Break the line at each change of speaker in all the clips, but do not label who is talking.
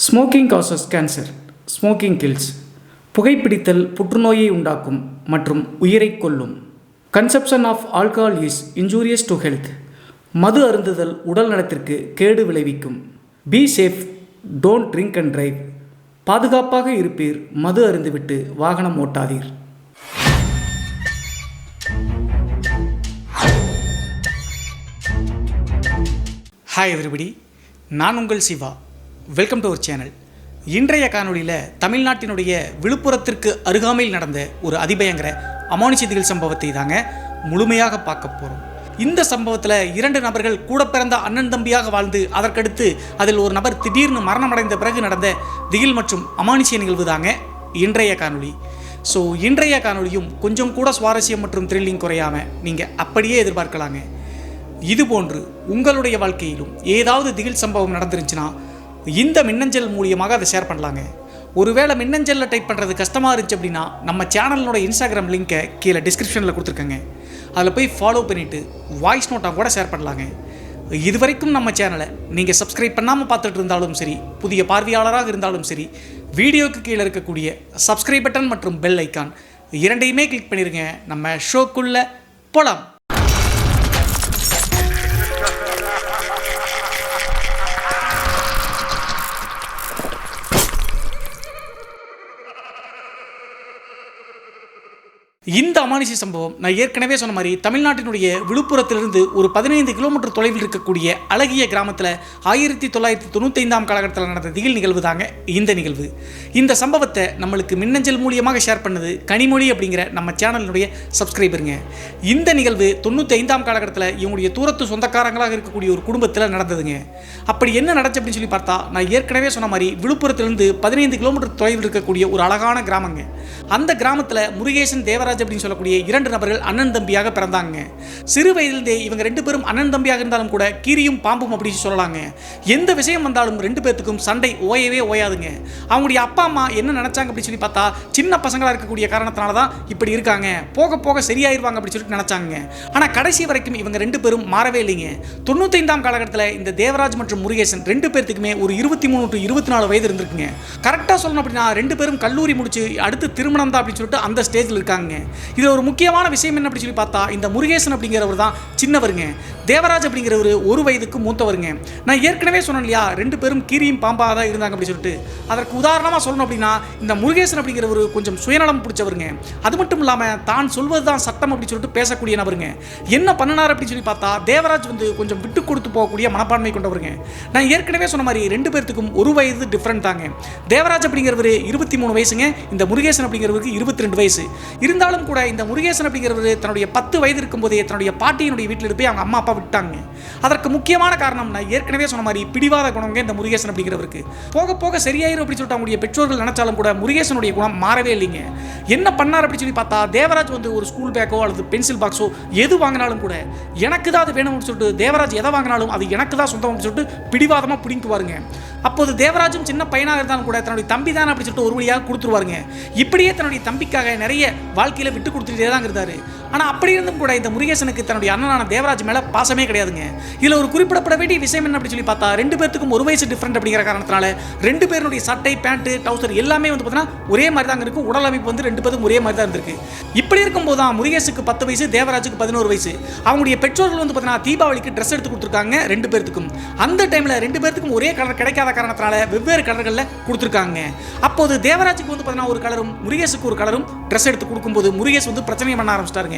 Smoking causes cancer. Smoking kills. புகைப்பிடித்தல் புற்றுநோயை உண்டாக்கும் மற்றும் உயிரை கொல்லும். Consumption of alcohol is injurious to health. மது அருந்துதல் உடல் நலத்திற்கு கேடு விளைவிக்கும். Be safe, don't drink and drive. பாதுகாப்பாக இருப்பீர், மது அருந்துவிட்டு வாகனம் ஓட்டாதீர். ஹாய் எவ்ரிபடி, நான் உங்கள் Siva. Welcome to our channel. இன்றைய காணொலியில் தமிழ்நாட்டினுடைய விழுப்புரத்திற்கு அருகாமையில் நடந்த ஒரு அதிபயங்கர அமானுஷ்ய திகில் சம்பவத்தை தாங்க முழுமையாக பார்க்க போகிறோம். இந்த சம்பவத்தில் 2 நபர்கள் கூட பிறந்த அண்ணன் தம்பியாக வாழ்ந்து அதற்கடுத்து அதில் ஒரு நபர் திடீர்னு மரணமடைந்த பிறகு நடந்த திகில் மற்றும் அமானுஷ்ய நிகழ்வு தாங்க இன்றைய காணொலி. ஸோ இன்றைய காணொலியும் கொஞ்சம் கூட சுவாரஸ்யம் மற்றும் த்ரில்லிங் குறையாமல் நீங்கள் அப்படியே எதிர்பார்க்கலாங்க. இதுபோன்று உங்களுடைய வாழ்க்கையிலும் ஏதாவது திகில் சம்பவம் நடந்துருந்துச்சுன்னா இந்த மின்னஞ்சல் மூலியமாக அதை ஷேர் பண்ணலாங்க. ஒருவேளை மின்னஞ்சலில் டைப் பண்ணுறது கஷ்டமாக இருந்துச்சு அப்படின்னா நம்ம சேனலோட இன்ஸ்டாகிராம் லிங்கை கீழே டிஸ்கிரிப்ஷனில் கொடுத்துருக்கேங்க. அதில் போய் ஃபாலோ பண்ணிவிட்டு வாய்ஸ் நோட்டாக கூட ஷேர் பண்ணலாங்க. இது வரைக்கும் நம்ம சேனலை நீங்கள் சப்ஸ்கிரைப் பண்ணாமல் பார்த்துட்டு இருந்தாலும் சரி, புதிய பார்வையாளராக இருந்தாலும் சரி, வீடியோவுக்கு கீழே இருக்கக்கூடிய சப்ஸ்கிரைப் பட்டன் மற்றும் பெல் ஐக்கான் இரண்டையுமே கிளிக் பண்ணிடுங்க. நம்ம ஷோக்குள்ளே போகலாம். இந்த அமானுஷ்ய சம்பவம் நான் ஏற்கனவே சொன்ன மாதிரி தமிழ்நாட்டினுடைய விழுப்புரத்திலிருந்து ஒரு 15 கிலோமீட்டர் தொலைவில் இருக்கக்கூடிய அழகிய கிராமத்தில் 1995ஆம் காலகட்டத்தில் நடந்த திகில் நிகழ்வு தாங்க இந்த நிகழ்வு. இந்த சம்பவத்தை நம்மளுக்கு மின்னஞ்சல் மூலியமாக ஷேர் பண்ணது கனிமொழி அப்படிங்கிற நம்ம சேனலுடைய சப்ஸ்கிரைபருங்க. இந்த நிகழ்வு 95ஆம் காலகட்டத்தில் இவங்களுடைய தூரத்து சொந்தக்காரங்களாக இருக்கக்கூடிய ஒரு குடும்பத்தில் நடந்ததுங்க. அப்படி என்ன நடந்துச்சு அப்படின்னு சொல்லி பார்த்தா, நான் ஏற்கனவே சொன்ன மாதிரி விழுப்புரத்திலிருந்து 15 கிலோமீட்டர் தொலைவில் இருக்கக்கூடிய ஒரு அழகான கிராமங்க. அந்த கிராமத்தில் முருகேசன், தேவராஜ் அப்படின்னு சொல்லக்கூடிய 2 நபர்கள் அண்ணன் தம்பியாக பிறந்தாங்க. சிறு வயதிலிருந்தே இவங்க 2 பேரும் அண்ணன் தம்பியாக இருந்தாலும் கூட கீரியும் பாம்பும் அப்படின்னு சொல்லலாங்க. எந்த விஷயம் வந்தாலும் 2 பேத்துக்கும் சண்டை ஓயவே ஓயாதுங்க. அவங்களுடைய அப்பா அம்மா என்ன நினைச்சாங்க அப்படின்னு சொல்லி பார்த்தா, சின்ன பசங்களா இருக்கக்கூடிய காரணத்தினால தான் இப்படி இருக்காங்க, போக போக சரியாயிருவாங்க அப்படின்னு சொல்லிட்டு நினைச்சாங்க. ஆனா கடைசி வரைக்கும் இவங்க 2 பேரும் மாறவே இல்லைங்க. 95ஆம் காலகட்டத்தில் இந்த தேவராஜ் மற்றும் முருகேசன் 2 பேர்த்துக்குமே ஒரு 23 to 24 வயது இருந்திருக்குங்க. கரெக்டாக சொல்லணும் அப்படின்னா 2 பேரும் கல்லூரி முடிச்சு அடுத்து திருமணம் தான் அப்படின்னு சொல்லிட்டு அந்த ஸ்டேஜில் இருக்காங்க. இதில் ஒரு முக்கியமான விஷயம் என்ன அப்படி சொல்லி பார்த்தா, இந்த முருகேசன் அப்படிங்கிறவர் தான் சின்னவருங்க. தேவராஜ் அப்படிங்கிறவர் 1 வயதுக்கு மூத்தவருங்க. நான் ஏற்கனவே சொன்னேன் இல்லையா, 2 பேரும் கீரியும் பாம்பாக தான் இருந்தாங்க அப்படின்னு சொல்லிட்டு. அதற்கு உதாரணமாக சொல்லணும் அப்படின்னா, இந்த முருகேசன் அப்படிங்கிறவர் கொஞ்சம் சுயநலம் பிடிச்சவருங்க. அது மட்டும் இல்லாமல் தான் சொல்வது தான் சட்டம் அப்படின்னு சொல்லிட்டு பேசக்கூடிய நபருங்க. என்ன பண்ணினார் அப்படின்னு சொல்லி பார்த்தா, தேவராஜ் கொஞ்சம் விட்டு கொடுத்து போகக்கூடிய மனப்பான்மை கொண்டவருங்க. நான் ஏற்கனவே சொன்ன மாதிரி 2 பேர்த்துக்கும் 1 வயது டிஃப்ரெண்ட் தாங்க. தேவராஜ் அப்படிங்கிறவர் 23 வயசுங்க, இந்த முருகேசன் அப்படிங்கிறவருக்கு 22 வயசு. இருந்தாலும் கூட இந்த முருகேசன் அப்படிங்கிறவர் தன்னுடைய 10 வயது இருக்கும்போதே தன்னுடைய பாட்டியினுடைய வீட்டில் போய் அவங்க அம்மா அப்பா விட்டாங்க. அதற்கு முக்கியமான காரணம் நான் ஏற்கனவே சொன்ன மாதிரி பிடிவாத குணங்க இந்த முருகேசன் அப்படிங்கிறவருக்கு. போக போக சரியாயிரும் அப்படின்னு சொல்லிட்டு அவங்களுடைய பெற்றோர்கள் நினைச்சாலும் கூட முருகேசனுடைய குணம் மாறவே இல்லைங்க. என்ன பண்ணார் அப்படின்னு சொல்லி பார்த்தா, தேவராஜ் ஒரு ஸ்கூல் பேக்கோ அல்லது பென்சில் பாக்ஸோ எது வாங்கினாலும் கூட எனக்கு தான் அது வேணும்னு சொல்லிட்டு தேவராஜ் எதை வாங்கினாலும் அது எனக்கு தான் சொந்தம்னு சொல்லிட்டு பிடிவாதமாக பிடிக்குவாருங்க. அப்போது தேவராஜும் சின்ன பையனாக இருந்தாலும் கூட தன்னுடைய தம்பி தான் அப்படி சொல்லிட்டு ஒரு வழியாக கொடுத்துருவாருங்க. இப்படியே தன்னுடைய தம்பிக்காக நிறைய வாழ்க்கையில் விட்டு கொடுத்துட்டே தான் இருந்தார். ஆனால் அப்படி இருந்தும் கூட இந்த முருகேசனுக்கு தன்னுடைய அண்ணனான தேவராஜ் மேலே பாசமே கிடையாதுங்க. இதில் ஒரு குறிப்பிடப்பட வேண்டிய விஷயம் என்ன அப்படி சொல்லி பார்த்தா, 2 பேர்த்துக்கும் 1 வயசு டிஃப்ரெண்ட் அப்படிங்கிற காரணத்தினால 2 பேருடைய சட்டை, பேண்ட்டு, டவுசர் எல்லாமே பார்த்தீங்கன்னா ஒரே மாதிரி தாங்க இருக்கும். உடல் அமைப்பு 2 பேருக்கும் ஒரே மாதிரி தான் இருந்திருக்கு. இப்படி இருக்கும்போது தான் முருகேசுக்கு 10 வயசு, தேவராஜுக்கு 11 வயசு. அவங்களுடைய பெற்றோர்கள் பார்த்தீங்கன்னா தீபாவளிக்கு ட்ரெஸ் எடுத்து கொடுத்துருக்காங்க 2 பேர்த்துக்கும். அந்த டைமில் 2 பேர்த்துக்கும் ஒரே கலர் கிடைக்காத காரணத்தினால வெவ்வேறு கலர்களில் கொடுத்துருக்காங்க. அப்போது தேவராஜுக்கு பார்த்தீங்கன்னா ஒரு கலரும், முருகேசுக்கு ஒரு கலரும் ட்ரெஸ் எடுத்து கொடுக்கும்போது முருகேஷ் பிரச்சனை பண்ண ஆரம்பிச்சிட்டாருங்க.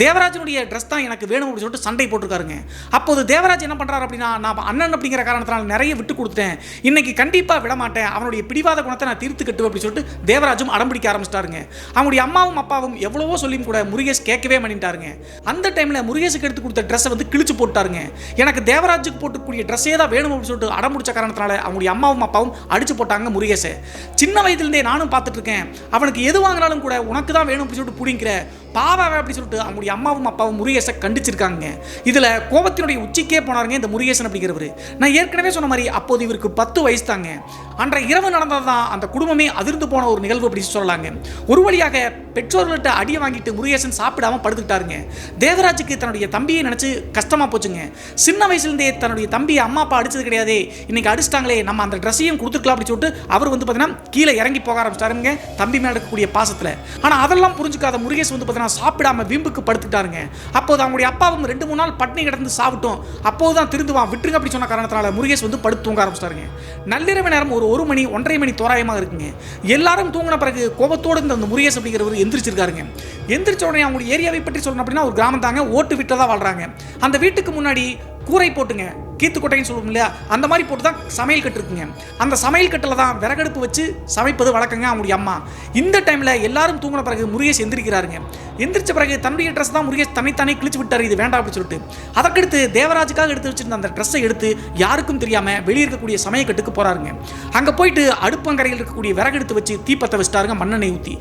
தேவராஜனுடைய ட்ரெஸ் தான் எனக்கு வேணும் அப்படின்னு சொல்லிட்டு சண்டை போட்டுருக்காருங்க. அப்போது தேவராஜ் என்ன பண்றாரு அப்படின்னா, நான் அண்ணன் அப்படிங்கிற காரணத்தினால நிறைய விட்டு கொடுத்தேன், இன்னைக்கு கண்டிப்பாக விட மாட்டேன், அவனுடைய பிடிவாத குணத்தை நான் தீர்த்து கட்டுவேன் அப்படின்னு சொல்லிட்டு தேவராஜும் அடம்பிடிக்க ஆரம்பிச்சிட்டாருங்க. அவங்களுடைய அம்மாவும் அப்பாவும் எவ்வளவோ சொல்லியும் கூட முருகேஷ் கேட்கவே மாட்டாருங்க. அந்த டைமில் முருகேஷுக்கு எடுத்து கொடுத்த ட்ரெஸ்ஸை கிழிச்சு போட்டாருங்க. எனக்கு தேவராஜுக்கு போட்டுக்கூடிய ட்ரெஸ்ஸே தான் வேணும் அப்படின்னு சொல்லிட்டு அடம்பிடிச்ச காரணத்தினால அவங்களுடைய அம்மாவும் அப்பாவும் அடிச்சு போட்டாங்க முருகேஷை. சின்ன வயதிலிருந்தே நானும் பார்த்துட்டு இருக்கேன், அவனுக்கு எது வாங்கினாலும் கூட உனக்கு தான் வேணும் அப்படின்னு சொல்லிட்டு பிடிங்கிற பாவாவே அப்படி சொல்லிட்டு அவங்களுடைய அம்மாவும் அப்பாவும் முருகேசை கண்டிச்சிருக்காங்க. இதில் கோபத்தினுடைய உச்சிக்கே போனாருங்க இந்த முருகேசன் அப்படிங்கிறவர். நான் ஏற்கனவே சொன்ன மாதிரி அப்போது இவருக்கு 10 வயசு தாங்க. அன்றைய இரவு நடந்தது தான் அந்த குடும்பமே அதிர்ந்து போன ஒரு நிகழ்வு அப்படி சொல்லலாங்க. ஒரு வழியாக பெற்றோர்கள்ட்ட அடியை வாங்கிட்டு முருகேசன் சாப்பிடாம படுத்துக்கிட்டாருங்க. தேவராஜுக்கு தன்னுடைய தம்பியை நினச்சி கஷ்டமாக போச்சுங்க. சின்ன வயசுலேருந்தே தன்னுடைய தம்பியை அம்மா அப்பா அடித்தது கிடையாதே, இன்னைக்கு அடிச்சிட்டாங்களே நம்ம அந்த ட்ரெஸ்ஸையும் கொடுத்துருக்கலாம் அப்படின்னு சொல்லிட்டு அவர் வந்து பார்த்தீங்கன்னா கீழே இறங்கி போக ஆரம்பிச்சிட்டாருங்க தம்பி மேலே இருக்கக்கூடிய பாசத்தில். ஆனால் அதெல்லாம் புரிஞ்சுக்காத முருகேஷ் வந்து பார்த்தீங்கன்னா சாப்பிடாம வீம்புக்கு படுத்துட்டாருங்க. அப்போது அவங்களுடைய அப்பாவும் 2-3 நாள் பட்னி கிடந்து சாப்பிட்டோம், அப்போதான் திருந்துவான் விட்டுருங்க அப்படி சொன்ன காரணத்தினால முருகேஷ் வந்து படுத்து தூங்க ஆரம்பிச்சிட்டாருங்க. நள்ளிரவு நேரம் ஒரு 1 மணி 1:30 மணி தோராயமாக இருக்குங்க. எல்லாரும் தூங்கின பிறகு கோபத்தோடு இந்த முருகேஷ் அப்படிங்கிறவர் எந்திரிச்சிருக்காருங்க. எந்திரிச்ச உடனே அவங்க ஏரியாவை பற்றி சொல்லணும் அப்படின்னா ஒரு கிராமம் தாங்க, ஓட்டு விட்டதா வாழ்றாங்க. அந்த வீட்டுக்கு முன்னாடி கூரை போட்டுங்க, கீத்து கொட்டைன்னு சொல்லுவோம் இல்லையா, அந்த மாதிரி போட்டு தான் சமையல் கட்டு இருக்குங்க. அந்த சமையல் கட்டில் தான் விறகடுப்பு வச்சு சமைப்பது வழக்கங்க அவங்களுடைய அம்மா. இந்த டைமில் எல்லாரும் தூங்கின பிறகு முருகேஷ் எந்திரிக்கிறாருங்க. எந்திரிச்ச பிறகு தன்னுடைய ட்ரெஸ் தான் முருகேஷ் தனித்தானே கிழிச்சு விட்டார், இது வேண்டாம் அப்படின்னு சொல்லிட்டு. அதற்கடுத்து தேவராஜுக்காக எடுத்து வச்சிருந்த அந்த ட்ரெஸ்ஸை எடுத்து யாருக்கும் தெரியாமல் வெளியே இருக்கக்கூடிய சமையக்கட்டுக்கு போகிறாருங்க. அங்கே போயிட்டு அடுப்பங்கரையில் இருக்கக்கூடிய விறகெடுத்து வச்சு தீ பற்ற வச்சுட்டாருங்க. மண்ணெண்ணெய் ஊற்றி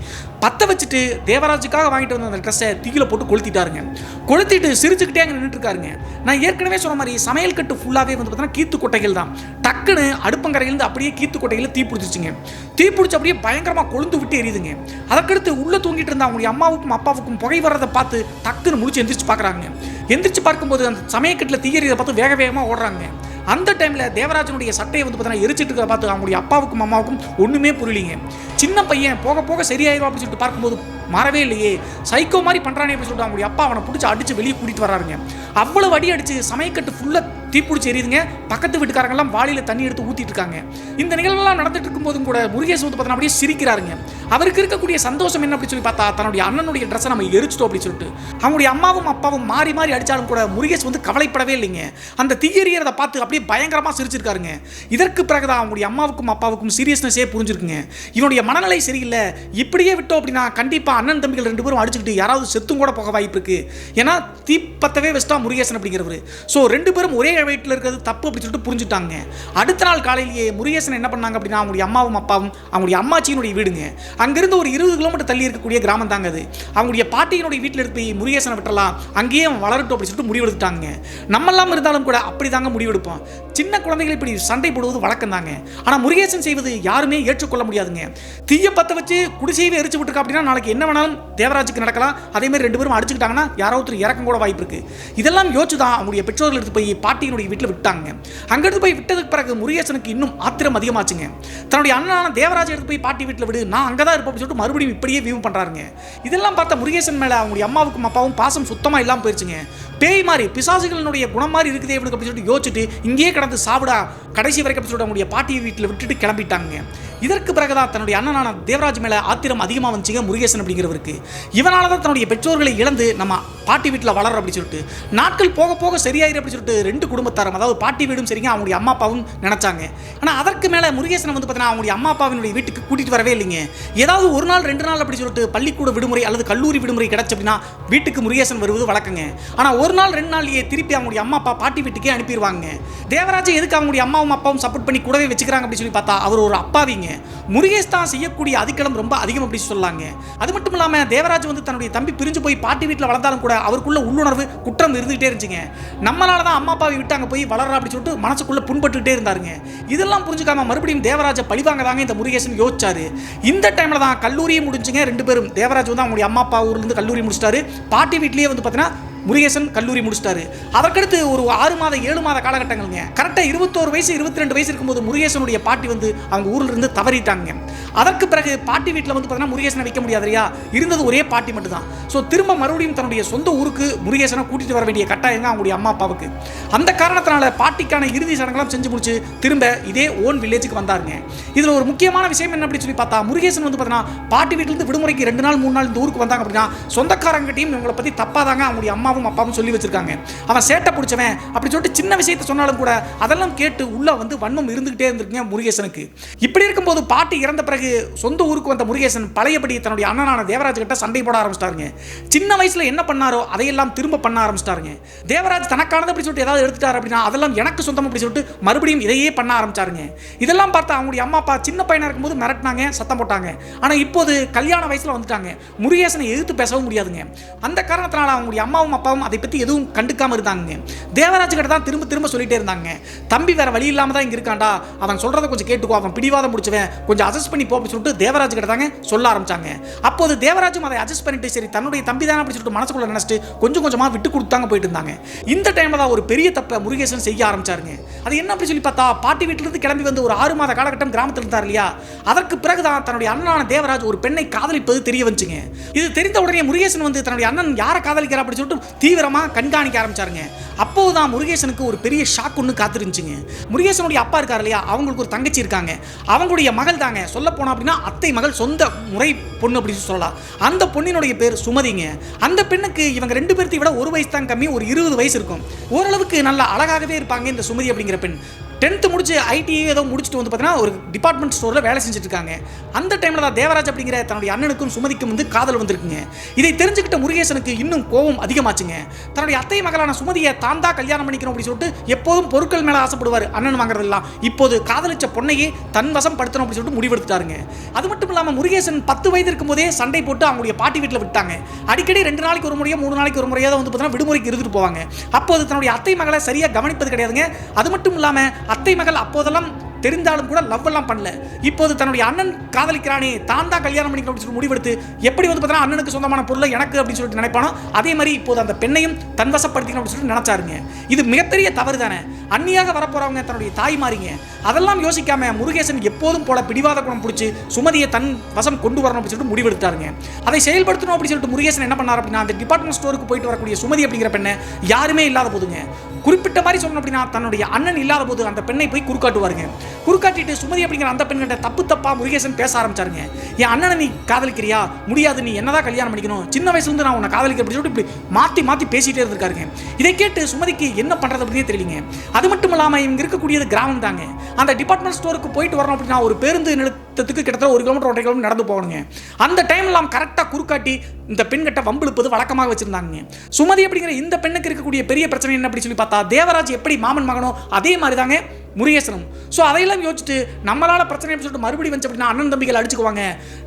பற்ற வச்சுட்டு தேவராஜுக்காக வாங்கிட்டு வந்த அந்த ட்ரெஸ்ஸை தீயில போட்டு கொளுத்திட்டாருங்க. கொளுத்திட்டு சிரிச்சுக்கிட்டே அங்கே நின்றுட்டு இருக்காருங்க. நான் ஏற்கனவே சொன்ன மாதிரி சமையல் கட்டு ஃபுல்லாகவே வந்து பார்த்தீங்கன்னா கீத்து கொட்டைகள் தான். டக்குன்னு அடுப்பங்கரையிலேருந்து அப்படியே கீத்து கொட்டையில் தீ பிடிச்சிச்சுங்க. தீ பிடிச்சி அப்படியே பயங்கரமாக கொழுந்து விட்டு எரியுதுங்க. அதற்கடுத்து உள்ளே தூங்கிட்டு இருந்தா அவங்களுடைய அம்மாவுக்கும் அப்பாவுக்கும் புகை வர்றதை பார்த்து டக்குன்னு முடிச்சு எந்திரிச்சு பார்க்குறாங்க. எந்திரிச்சு பார்க்கும்போது அந்த சமயக்கட்டில் தீயறியதை பார்த்து வேக வேகமாக ஓடுறாங்க. அந்த டைமில் தேவராஜனுடைய சட்டையை வந்து பார்த்தீங்கன்னா எரிச்சிட்டு இருக்க பார்த்து அவங்களுடைய அப்பாவுக்கும் அம்மாவுக்கும் ஒன்றுமே புரியலிங்க. சின்ன பையன் போக போக சரியாயிரும் அப்படின்னு சொல்லிட்டு பார்க்கும்போது மாறவே இல்லையே, சைக்கோ மாதிரி பண்ணுறானே அப்படின்னு சொல்லிட்டு அவங்களுடைய அப்பா அவனை பிடிச்சி அடித்து வெளியே கூட்டிகிட்டு வராருங்க. அவ்வளோ அடி அடித்து சமயக்கட்டு ஃபுல்லாக தீப்பிடிச்சி எரியுதுங்க. பக்கத்து வீட்டுக்காரங்கெல்லாம் வாளியில் தண்ணி எடுத்து ஊற்றிட்டு இருக்காங்க. இந்த நிகழ்வெல்லாம் நடந்துட்டு இருக்கும்போதும் கூட முருகேஷ் வந்து பார்த்தீங்கன்னா அப்படியே சிரிக்கிறாருங்க. அவருக்கு இருக்கக்கூடிய சந்தோஷம் என்ன அப்படின்னு சொல்லி பார்த்தா தன்னுடைய அண்ணனுடைய ட்ரெஸ்ஸை நம்ம எரிச்சிட்டோம் அப்படின்னு சொல்லிட்டு. அவங்களுடைய அம்மாவும் அப்பாவும் மாறி மாறி அடித்தாலும் கூட முருகேஷ் வந்து கவலைப்படவே இல்லைங்க. அந்த தீயறியறதை பார்த்து அப்படியே பயங்கரமாக சிரிச்சிருக்காருங்க. இதற்கு பிறகுதான் அவங்களுடைய அம்மாவுக்கும் அப்பாவுக்கும் சீரியஸ்னஸே புரிஞ்சிருக்குங்க. இவனுடைய மனநிலை சரியில்லை, இப்படியே விட்டோம் அப்படின்னா கண்டிப்பாக அண்ணன் தம்பிகள் 2 பேரும் அடிச்சுக்கிட்டு யாராவது செத்தும் கூட போக வாய்ப்பு இருக்கு. ஏன்னா தீப்பத்தவே வெஸ்டா முருகேசன் அப்படிங்கிறவர். ஸோ 2 பேரும் ஒரே வீட்டில் இருக்கிறது தப்பு அப்படின்னு சொல்லிட்டு புரிஞ்சுட்டாங்க. அடுத்த நாள் காலையிலேயே முருகேசன் என்ன பண்ணாங்க அப்படின்னா அவங்களுடைய அம்மாவும் அப்பாவும் அவங்களுடைய அம்மாச்சியினுடைய வீடுங்க, அங்கிருந்து ஒரு 20 கிலோமீட்டர் தள்ளி இருக்கக்கூடிய கிராமம் தாங்க அது. அவங்களுடைய பாட்டியினுடைய வீட்டில் எடுத்து போய் முருகேசனை விட்டுறலாம், அங்கேயே அவன் வளரட்டும் அப்படின்னு சொல்லிட்டு முடிவெடுத்துட்டாங்க. நம்மெல்லாம் இருந்தாலும் கூட அப்படி தாங்க முடிவெடுப்போம். சின்ன குழந்தைகள் இப்படி சண்டை போடுவது வழக்கம் தாங்க. ஆனால் முருகேசன் செய்வது யாருமே ஏற்றுக்கொள்ள முடியாதுங்க. தீய பற்ற வச்சு குடிசையை எரிச்சு விட்டுருக்கா அப்படின்னா நாளைக்கு என்ன வேணாலும் தேவராஜுக்கு நடக்கலாம். அதே மாதிரி 2 பேரும் அடிச்சுக்கிட்டாங்கன்னா யாரோ ஒருத்தர் இறக்கம் கூட வாய்ப்பு இருக்கு. இதெல்லாம் யோசிச்சு தான் அவங்களுடைய பெற்றோர்கள் எடுத்து போய் பாட்டியினுடைய வீட்டில் விட்டாங்க. அங்க எடுத்து போய் விட்டதுக்கு பிறகு முருகேசனுக்கு இன்னும் ஆத்திரம் அதிகமாச்சுங்க. தன்னுடைய அண்ணனான தேவராஜ் எடுத்து போய் பாட்டி வீட்டில் விடு, நான் அங்கே தான் இருப்பேன் சொல்லிட்டு மறுபடியும் இப்படியே வியூ பண்றாங்க. இதெல்லாம் பார்த்த முருகேசன் மேல அவங்களுடைய அம்மாவுக்கும் அப்பாவும் பாசம் சுத்தமா இல்லாம போயிருச்சுங்க. பேய் மாதிரி பிசாசுகளினுடைய குணம் மாதிரி இருக்குதே அப்படின்னு சொல்லிட்டு யோசிச்சுட்டு இங்கேயே கடந்து சாப்பிடா கடைசி வரைக்கும் சொல்லிட்டு அவங்களுடைய பாட்டி வீட்டில் விட்டுட்டு கிளம்பிட்டாங்க. இதற்கு பிறகுதான் தன்னுடைய அண்ணனான தேவராஜ் மேல ஆத்திரம் அதிகமாக வந்துச்சுங்க முருகேசன் அப்படிங்கிறவருக்கு. இவனால தான் தன்னுடைய பெற்றோர்களை இழந்து நம்ம பாட்டி வீட்டில் வளர அப்படின்னு சொல்லிட்டு நாட்கள் போக போக சரியாயிரு அப்படின்னு சொல்லிட்டு 2 குடும்பத்தாரும், அதாவது பாட்டி வீடும் சரிங்க அவங்களுடைய அம்மா அப்பாவும் நினைச்சாங்க. ஆனால் அதற்கு மேலே முருகேசனை வந்து பார்த்தீங்கன்னா அவங்களுடைய அம்மா அப்பாவினுடைய வீட்டுக்கு கூட்டிட்டு வரவே இல்லைங்க. ஏதாவது ஒரு நாள் 2 நாள் அப்படி சொல்லிட்டு பள்ளிக்கூட விடுமுறை அல்லது கல்லூரி விடுமுறை கிடைச்சு அப்படின்னா வீட்டுக்கு முருகேசன் வருவது வழக்கங்க. ஆனால் ஒரு நாள் 2 நாள்லயே திருப்பி அவங்களுடைய அம்மா அப்பா பாட்டி வீட்டுக்கே அனுப்பிடுவாங்க. தேவராஜை எதுக்கு அவங்களுடைய அம்மாவும் அப்பாவும் சப்போர்ட் பண்ணி கூடவே வச்சுக்கிறாங்க அப்படின்னு சொல்லி பார்த்தா அவர் ஒரு அப்பாவிங்க. முருகேஷ் தான் செய்யக்கூடிய அதிகளம் ரொம்ப அதிகம் அப்படி சொல்லாங்க. அது மட்டும் இல்லாமல் தேவராஜ் வந்து தன்னுடைய தம்பி பிரிஞ்சு போய் பாட்டி வீட்டில் வளர்ந்தாலும் கூட அவருக்குள்ள உள்ளுணர்வு குற்றம் இருந்துகிட்டே இருந்துச்சுங்க. நம்மளால தான் அம்மா அப்பாவை விட்டு அங்கே போய் வளர்றா அப்படி சொல்லிட்டு மனசுக்குள்ள புண்பட்டுக்கிட்டே இருந்தாருங்க. இதெல்லாம் புரிஞ்சுக்காம மறுபடியும் தேவராஜை பழிவாங்க தாங்க இந்த முருகேசன் யோசிச்சாரு. இந்த டைம்ல தான் கல்லூரியும் முடிஞ்சுங்க. 2 பேரும் தேவராஜ் வந்து அவங்களுடைய அம்மா அப்பா ஊர்லேருந்து கல்லூரி முடிச்சிட்டாரு. பாட்டி வீட்லேயே வந்து பார்த்தீங்கன்னா முருகேசன் கல்லூரி முடிச்சிட்டாரு. அதற்கடுத்து ஒரு 6 மாத 7 மாத காலகட்டங்கள்ங்க. கரெக்டாக 21 வயசு 22 வயசு இருக்கும்போது முருகேசனுடைய பாட்டி வந்து அவங்க ஊரில் இருந்து தவறிட்டாங்க. அதற்கு பிறகு பாட்டி வீட்டில் வந்து பார்த்தீங்கன்னா முருகேசனை வைக்க முடியாது இல்லையா, இருந்தது ஒரே பாட்டி மட்டும் தான். ஸோ திரும்ப மறுபடியும் தன்னுடைய சொந்த ஊருக்கு முருகேசனை கூட்டிட்டு வர வேண்டிய கட்டாயங்க அவங்களுடைய அம்மா அப்பாவுக்கு. அந்த காரணத்தினால பாட்டிக்கான இறுதி சடங்கெல்லாம் செஞ்சு முடிச்சு திரும்ப இதே ஓன் வில்லேஜுக்கு வந்தாருங்க. இதில் ஒரு முக்கியமான விஷயம் என்ன அப்படின்னு சொல்லி பார்த்தா முருகேசன் வந்து பார்த்தீங்கன்னா பாட்டி வீட்டிலிருந்து விடுமுறைக்கு 2 நாள் 3 நாள் இந்த ஊருக்கு வந்தாங்க அப்படின்னா சொந்தக்காரங்கிட்டையும் இவங்களை பற்றி தப்பாதாங்க அவங்களுடைய அம்மா அப்பாவும் சொல்லி வச்சிருக்காங்க. அவன் சேட்டை பிடிச்சவன் அப்படி சொல்லிட்டு சின்ன விஷயத்தை சொன்னாலும் கூட அதெல்லாம் கேட்டு உள்ள வந்து வன்மம் இருந்துகிட்டே இருந்திருக்குங்க முருகேசனுக்கு. இப்படி இருக்கும்போது பாட்டி இறந்த பிறகு சொந்த ஊருக்கு வந்த முருகேசன் பழையபடி தன்னுடைய அண்ணனான தேவராஜ் கிட்ட சண்டை போட ஆரம்பிச்சிட்டாருங்க. சின்ன வயசுல என்ன பண்ணாரோ அதையெல்லாம் திரும்ப பண்ண ஆரம்பிச்சிட்டாருங்க. தேவராஜ் தனக்கானது அப்படி சொல்லிட்டு ஏதாவது எடுத்துட்டாரு அப்படின்னா அதெல்லாம் எனக்கு சொந்தம் அப்படி சொல்லிட்டு மறுபடியும் இதையே பண்ண ஆரம்பிச்சாருங்க. இதெல்லாம் பார்த்தா அவங்களுடைய அம்மா அப்பா சின்ன பையனா இருக்கும்போது மிரட்டினாங்க, சத்தம் போட்டாங்க. ஆனா இப்போது கல்யாண வயசுல வந்துட்டாங்க. முருகேசனை எதிர்த்து பேசவும் முடியாதுங்க. அந்த காரணத்தினால அவங்களுடைய அம்மாவும் அப்பாவும் அதை பற்றி எதுவும் கண்டுக்காமல் இருந்தாங்க. தேவராஜ் கிட்ட தான் திரும்ப திரும்ப சொல்லிட்டே இருந்தாங்க, தம்பி வேற வழி இல்லாமல் தான் இங்கே இருக்காண்டா, அவன் சொல்கிறத கொஞ்சம் கேட்டுக்கோ, அவன் பிடிவாதம் முடிச்சவன், கொஞ்சம் அட்ஜஸ்ட் பண்ணி போ அப்படின்னு சொல்லிட்டு தேவராஜ் கிட்ட தாங்க சொல்ல ஆரம்பிச்சாங்க. அப்போது தேவராஜும் அதை அட்ஜஸ்ட் பண்ணிட்டு சரி தன்னுடைய தம்பி தானே அப்படின்னு சொல்லிட்டு மனசுக்குள்ள நினைச்சிட்டு கொஞ்சம் கொஞ்சமாக விட்டு கொடுத்தாங்க போயிட்டு இருந்தாங்க. இந்த டைம்ல தான் ஒரு பெரிய தப்பை முருகேசன் செய்ய ஆரம்பிச்சாருங்க. அது என்ன அப்படி சொல்லி பார்த்தா, பாட்டி வீட்டிலிருந்து கிளம்பி வந்து ஒரு 6 மாத காலகட்டம் கிராமத்தில் இருந்தார் இல்லையா, அதற்கு பிறகுதான் தன்னுடைய அண்ணனான தேவராஜ் ஒரு பெண்ணை காதலிப்பது தெரிய வந்துச்சுங்க. இது தெரிந்த உடனே முருகேசன் வந்து தன்னுடைய அண்ணன் யாரை காதலிக்கிறா அப்படின்னு சொல்லிட்டு தீவிரமாக கண்காணிக்க ஆரம்பிச்சாருங்க. அப்போதான் முருகேசனுக்கு ஒரு பெரிய ஷாக் ஒன்று காத்திருந்துச்சுங்க. முருகேசனுடைய அப்பா இருக்கார் இல்லையா, அவங்களுக்கு ஒரு தங்கச்சி இருக்காங்க, அவங்களுடைய மகள் தாங்க, சொல்ல போனா அப்படின்னா அத்தை மகள், சொந்த முறை பொண்ணு அப்படின்னு சொல்லலாம். அந்த பொண்ணினுடைய பேர் சுமதிங்க. அந்த பெண்ணுக்கு இவங்க 2 பேர்த்தை விட 1 வயசு தான் கம்மி, ஒரு 20 வயசு இருக்கும். ஓரளவுக்கு நல்ல அழகாகவே இருப்பாங்க இந்த சுமதி அப்படிங்கிற பெண். 10th முடிச்சு ஐடி ஏதோ முடிச்சுட்டு வந்து பார்த்தீங்கன்னா ஒரு டிபார்ட்மெண்ட் ஸ்டோரில் வேலை செஞ்சுட்டு இருக்காங்க. அந்த டைமில் தான் தேவராஜ் அப்படிங்கிற தன்னுடைய அண்ணனுக்கும் சுமதிக்கும் வந்து காதல் வந்திருக்குங்க. இதை தெரிஞ்சுக்கிட்ட முருகேசனுக்கு இன்னும் கோபம் அதிகமாச்சுங்க. தன்னுடைய அத்தை மகளான சுமதியை தான் தான் கல்யாணம் பண்ணிக்கணும் அப்படின்னு சொல்லிட்டு எப்போதும் பொருட்கள் மேலே ஆசைப்படுவார் அண்ணன் வாங்குறதெல்லாம். இப்போது காதலிச்ச பொண்ணையே தன் வசம் படுத்தணும் அப்படின்னு சொல்லிட்டு முடிவெடுத்துட்டாருங்க. அது மட்டும் இல்லாமல் முருகேசன் 10 வயது இருக்கும் போதே சண்டை போட்டு அவங்களுடைய பாட்டி வீட்டில் விட்டாங்க. அடிக்கடி 2 நாளைக்கு ஒரு முறையோ 3 நாளைக்கு ஒரு முறையோ வந்து பார்த்தீங்கன்னா விடுமுறைக்கு இருந்துட்டு போவாங்க. அப்போது தன்னுடைய அத்தை மகளை சரியாக கவனிப்பது கிடையாதுங்க. அது மட்டும் இல்லாமல் அத்தை மகள் அப்போதெல்லாம் தெரிந்தாலும் கூட லவ் எல்லாம் பண்ணல. இப்போது தன்னுடைய அண்ணன் காதலிக்கிறானே, தான் தான் கல்யாணம் பண்ணிக்கணும் அப்படின்னு சொல்லி முடிவெடுத்து எப்படி வந்து பார்த்தீங்கன்னா அண்ணனுக்கு சொந்தமான பொருளை எனக்கு அப்படின்னு சொல்லிட்டு நினைப்பானோ அதே மாதிரி இப்போது அந்த பெண்ணையும் தன்வசப்படுத்திக்கணும் அப்படின்னு சொல்லிட்டு நினைச்சாருங்க. இது மிகப்பெரிய தவறு தானே. அந்நியாக வரப்போறவங்க தன்னுடைய தாய் மாறிங்க. அதெல்லாம் யோசிக்காம முருகேசன் எப்போதும் போல பிடிவாத குணம் பிடிச்சி சுமதியை தன் வசம் கொண்டு வரணும் அப்படின்னு சொல்லிட்டு முடிவெடுத்தாருங்க. அதை செயல்படுத்தணும் அப்படின்னு சொல்லிட்டு முருகேசன் என்ன பண்ணார் அப்படின்னா, அந்த டிபார்ட்மெண்ட் ஸ்டோருக்கு போயிட்டு வரக்கூடிய சுமதி அப்படிங்கிற பெண்ணை யாருமே இல்லாத போதுங்க, குறிப்பிட்ட மாதிரி சொல்லணும் அப்படின்னா தன்னுடைய அண்ணன் இல்லாத போது அந்த பெண்ணை போய் குறுக்காட்டுவாருங்க. குறுக்காட்டிட்டு சுமதி அப்படிங்கிற அந்த பெண்கிட்ட தப்பா முருகேசன் பேச ஆரம்பிச்சாருங்க. என் அண்ணனை நீ காதலிக்கிறியா, முடியாது, நீ என்னதான் கல்யாணம் பண்ணிக்கணும், சின்ன வயசுல இருந்து நான் உன்னை காதலிக்க அப்படின்னு சொல்லிட்டு இப்படி மாத்தி பேசிட்டே இருந்திருக்காருங்க. இதை கேட்டு சுமதிக்கு என்ன பண்றது அப்படின்னே தெரியலங்க. அது மட்டும் இல்லாம இவங்க இருக்கக்கூடியது கிராமம் தாங்க. அந்த டிபார்ட்மெண்ட் ஸ்டோருக்கு போயிட்டு வரணும் அப்படின்னா ஒரு பேருந்து நிறுத்தத்துக்கு கிட்டத்தட்ட 1 கிலோமீட்டர் 1.5 கிலோமீட்டர் நடந்து போகணுங்க. அந்த டைம் எல்லாம் கரெக்டாக குறுக்காட்டி இந்த பெண்கிட்ட வம்பிழுப்பது வழக்கமாக வச்சிருந்தாங்க. சுமதி அப்படிங்கிற இந்த பெண்ணுக்கு இருக்கக்கூடிய பெரிய பிரச்சனை என்ன அப்படின்னு சொல்லி பார்த்தா, தேவராஜ் எப்படி மாமன் மகனோ அதே மாதிரி தாங்க முருகேசனும். ஸோ அதையெல்லாம் யோசிச்சுட்டு நம்மளால பிரச்சனை சொல்லிட்டு மறுபடியும் வந்து அப்படின்னா அண்ணன் தம்பிகள் அடிச்சுக்குவாங்க,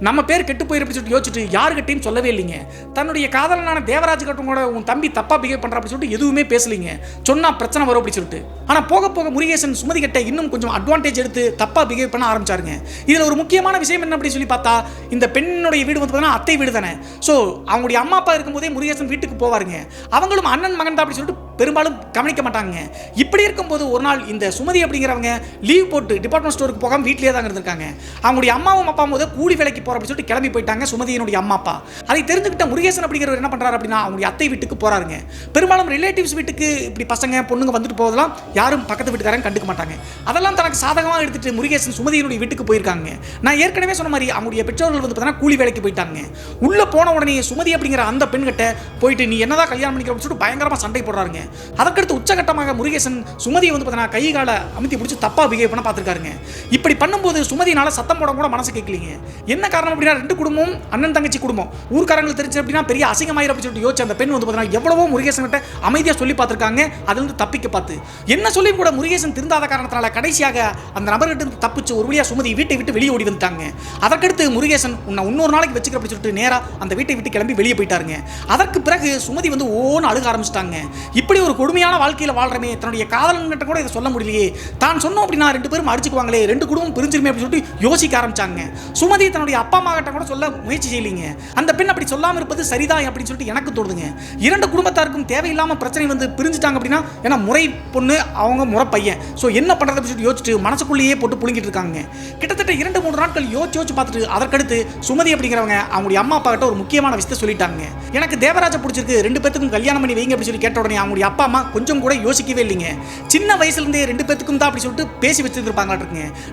நம்ம பேர் கெட்டு போயிரு சொல்லிட்டு யோசிச்சுட்டு யாருக்கிட்டையும் சொல்லவே இல்லைங்க. தன்னுடைய காதலனான தேவராஜ் கிட்டும் கூட உன் தம்பி தப்பா பிஹேவ் பண்ற அப்படின்னு சொல்லிட்டு எதுவுமே பேசலீங்க. சொன்னா பிரச்சனை வரும் அப்படின்னு சொல்லிட்டு. ஆனா போக போக முருகேசன் சுமதி கிட்ட இன்னும் கொஞ்சம் அட்வான்டேஜ் எடுத்து தப்பா பிஹேவ் பண்ண ஆரம்பிச்சாருங்க. இதுல ஒரு முக்கியமான விஷயம் என்ன அப்படின்னு சொல்லி பார்த்தா, இந்த பெண்ணுடைய வீடு வந்து பார்த்தீங்கன்னா அத்தை வீடு தானே. ஸோ அவங்களுடைய அம்மா அப்பா இருக்கும்போதே முருகேசன் வீட்டுக்கு போவாருங்க. அவங்களும் அண்ணன் மகன் தான் அப்படின்னு சொல்லிட்டு பெரும்பாலும் கவனிக்க மாட்டாங்க. இப்படி இருக்கும்போது ஒரு நாள் இந்த சுமதி அப்படிங்கிறவங்க லீவ் போட்டு டிபார்ட்மெண்ட் ஸ்டோருக்கு போகாம வீட்டிலேயே தான் இருந்திருக்காங்க. அவங்களுடைய அம்மாவும் அப்பாவும் போது கூலி வேலைக்கு போற அப்படின்னு சொல்லிட்டு கிளம்பி போயிட்டாங்க சுமதியினுடைய அம்மா அப்பா. அதை தெரிஞ்சுக்கிட்ட முருகேசன் அப்படிங்கிறவர் என்ன பண்றாரு அப்படின்னா, அவங்களுடைய அத்தை வீட்டுக்கு போறாருங்க. பெரும்பாலும் ரிலேட்டிவ்ஸ் வீட்டுக்கு இப்படி பசங்க பொண்ணுங்க வந்துட்டு போவதெல்லாம் யாரும் பக்கத்து வீட்டுக்காரங்க கண்டுக்க மாட்டாங்க. அதெல்லாம் தனக்கு சாதகமாக எடுத்துட்டு முருகேசன் சுமதியினுடைய வீட்டுக்கு போயிருக்காங்க. நான் ஏற்கனவே சொன்ன மாதிரி அவங்களுடைய பெற்றோர்கள் வந்து பார்த்தீங்கன்னா கூலி வேலைக்கு போயிட்டாங்க. உள்ள போன உடனே சுமதி அப்படிங்கிற அந்த பெண்கிட்ட போயிட்டு நீ என்னதான் கல்யாணம் பண்ணிக்கிற அப்படின்னு சொல்லிட்டு பயங்கரமா சண்டை போடுறாங்க. அதற்கடுத்து உச்சகட்டமாக முருகேசன் சுமதியை வந்து பார்த்தீங்கன்னா கை காலை அமுத்தி பிடிச்சி தப்பா பிஹேவ் பண்ண பார்த்துருக்காருங்க. இப்படி பண்ணும்போது சுமதினால சத்தம் போட கூட மனசு கேட்கலீங்க. என்ன காரணம் அப்படின்னா, 2 குடும்பம் அண்ணன் தங்கச்சி குடும்பம், ஊர்க்காரங்களுக்கு தெரிஞ்சு அப்படின்னா பெரிய அசிங்கமாயிரும் அப்படின்னு சொல்லிட்டு யோசிச்சு அந்த பெண் வந்து பார்த்தீங்கன்னா எவ்வளவோ முருகேசன் கிட்ட அமைதியாக சொல்லி பார்த்துருக்காங்க. அது வந்து தப்பிக்க பார்த்து என்ன சொல்லி கூட முருகேசன் திருந்தாத காரணத்தினால கடைசியாக அந்த நபர்கிட்ட தப்பிச்சு ஒரு வழியாக சுமதி வீட்டை விட்டு வெளியே ஓடி வந்துட்டாங்க. அதற்கடுத்து முருகேசன் உன்னை இன்னொரு நாளைக்கு வச்சுக்கிற அப்படின்னு சொல்லிட்டு நேராக அந்த வீட்டை விட்டு கிளம்பி வெளியே போயிட்டாருங்க. அதற்கு பிறகு சுமதி வந்து ஓன்னு அழுக ஆரம்பிச்சிட்டாங்க. இப்படி ஒரு கொடுமையான வாழ்க்கையில் வாழ்றமே, தன்னுடைய காதலன்கிட்ட கூட இதை சொல்ல முடியலையே, தான் சொன்னோம் அப்படின்னா 2 பேரும் அடிச்சுக்குவாங்களே, 2 குடும்பம் பிரிஞ்சிருமே அப்படின்னு சொல்லிட்டு யோசிக்க ஆரம்பிச்சாங்க. சுமதி தன்னுடைய அப்பா அம்மா கிட்ட கூட சொல்ல முயற்சி செய்யலீங்க. அந்த பெண் அப்படி சொல்லாமல் இருப்பது சரிதான் அப்படின்னு சொல்லிட்டு எனக்கு தோணுதுங்க. 2 குடும்பத்தாருக்கும் தேவையில்லாம பிரச்சனை வந்து பிரிஞ்சுட்டாங்க அப்படின்னா, ஏன்னா முறை பொண்ணு அவங்க முறை பையன், ஸோ என்ன பண்றது அப்படின்னு சொல்லிட்டு யோசிச்சுட்டு மனசுக்குள்ளேயே போட்டு புழுங்கிட்டு இருக்காங்க. கிட்டத்தட்ட 2-3 நாட்கள் யோசிச்சு பார்த்துட்டு அதற்கடுத்து சுமதி அப்படிங்கிறவங்க அவங்களுடைய அம்மா அப்பா கிட்ட ஒரு முக்கியமான விஷயத்தை சொல்லிட்டாங்க. எனக்கு தேவராஜ பிடிச்சிருக்கு, 2 பேத்துக்கும் கல்யாணம் பண்ணி வைங்க அப்படின்னு சொல்லி கேட்ட உடனே அவங்களுடைய அப்பா அம்மா கொஞ்சம் கூட யோசிக்கவே இல்லைங்க. சின்ன வயசுல இருந்தே 2 பேத்துக்கும் தான் அப்படி சொல்லிட்டு பேசி வச்சிருப்பாங்க.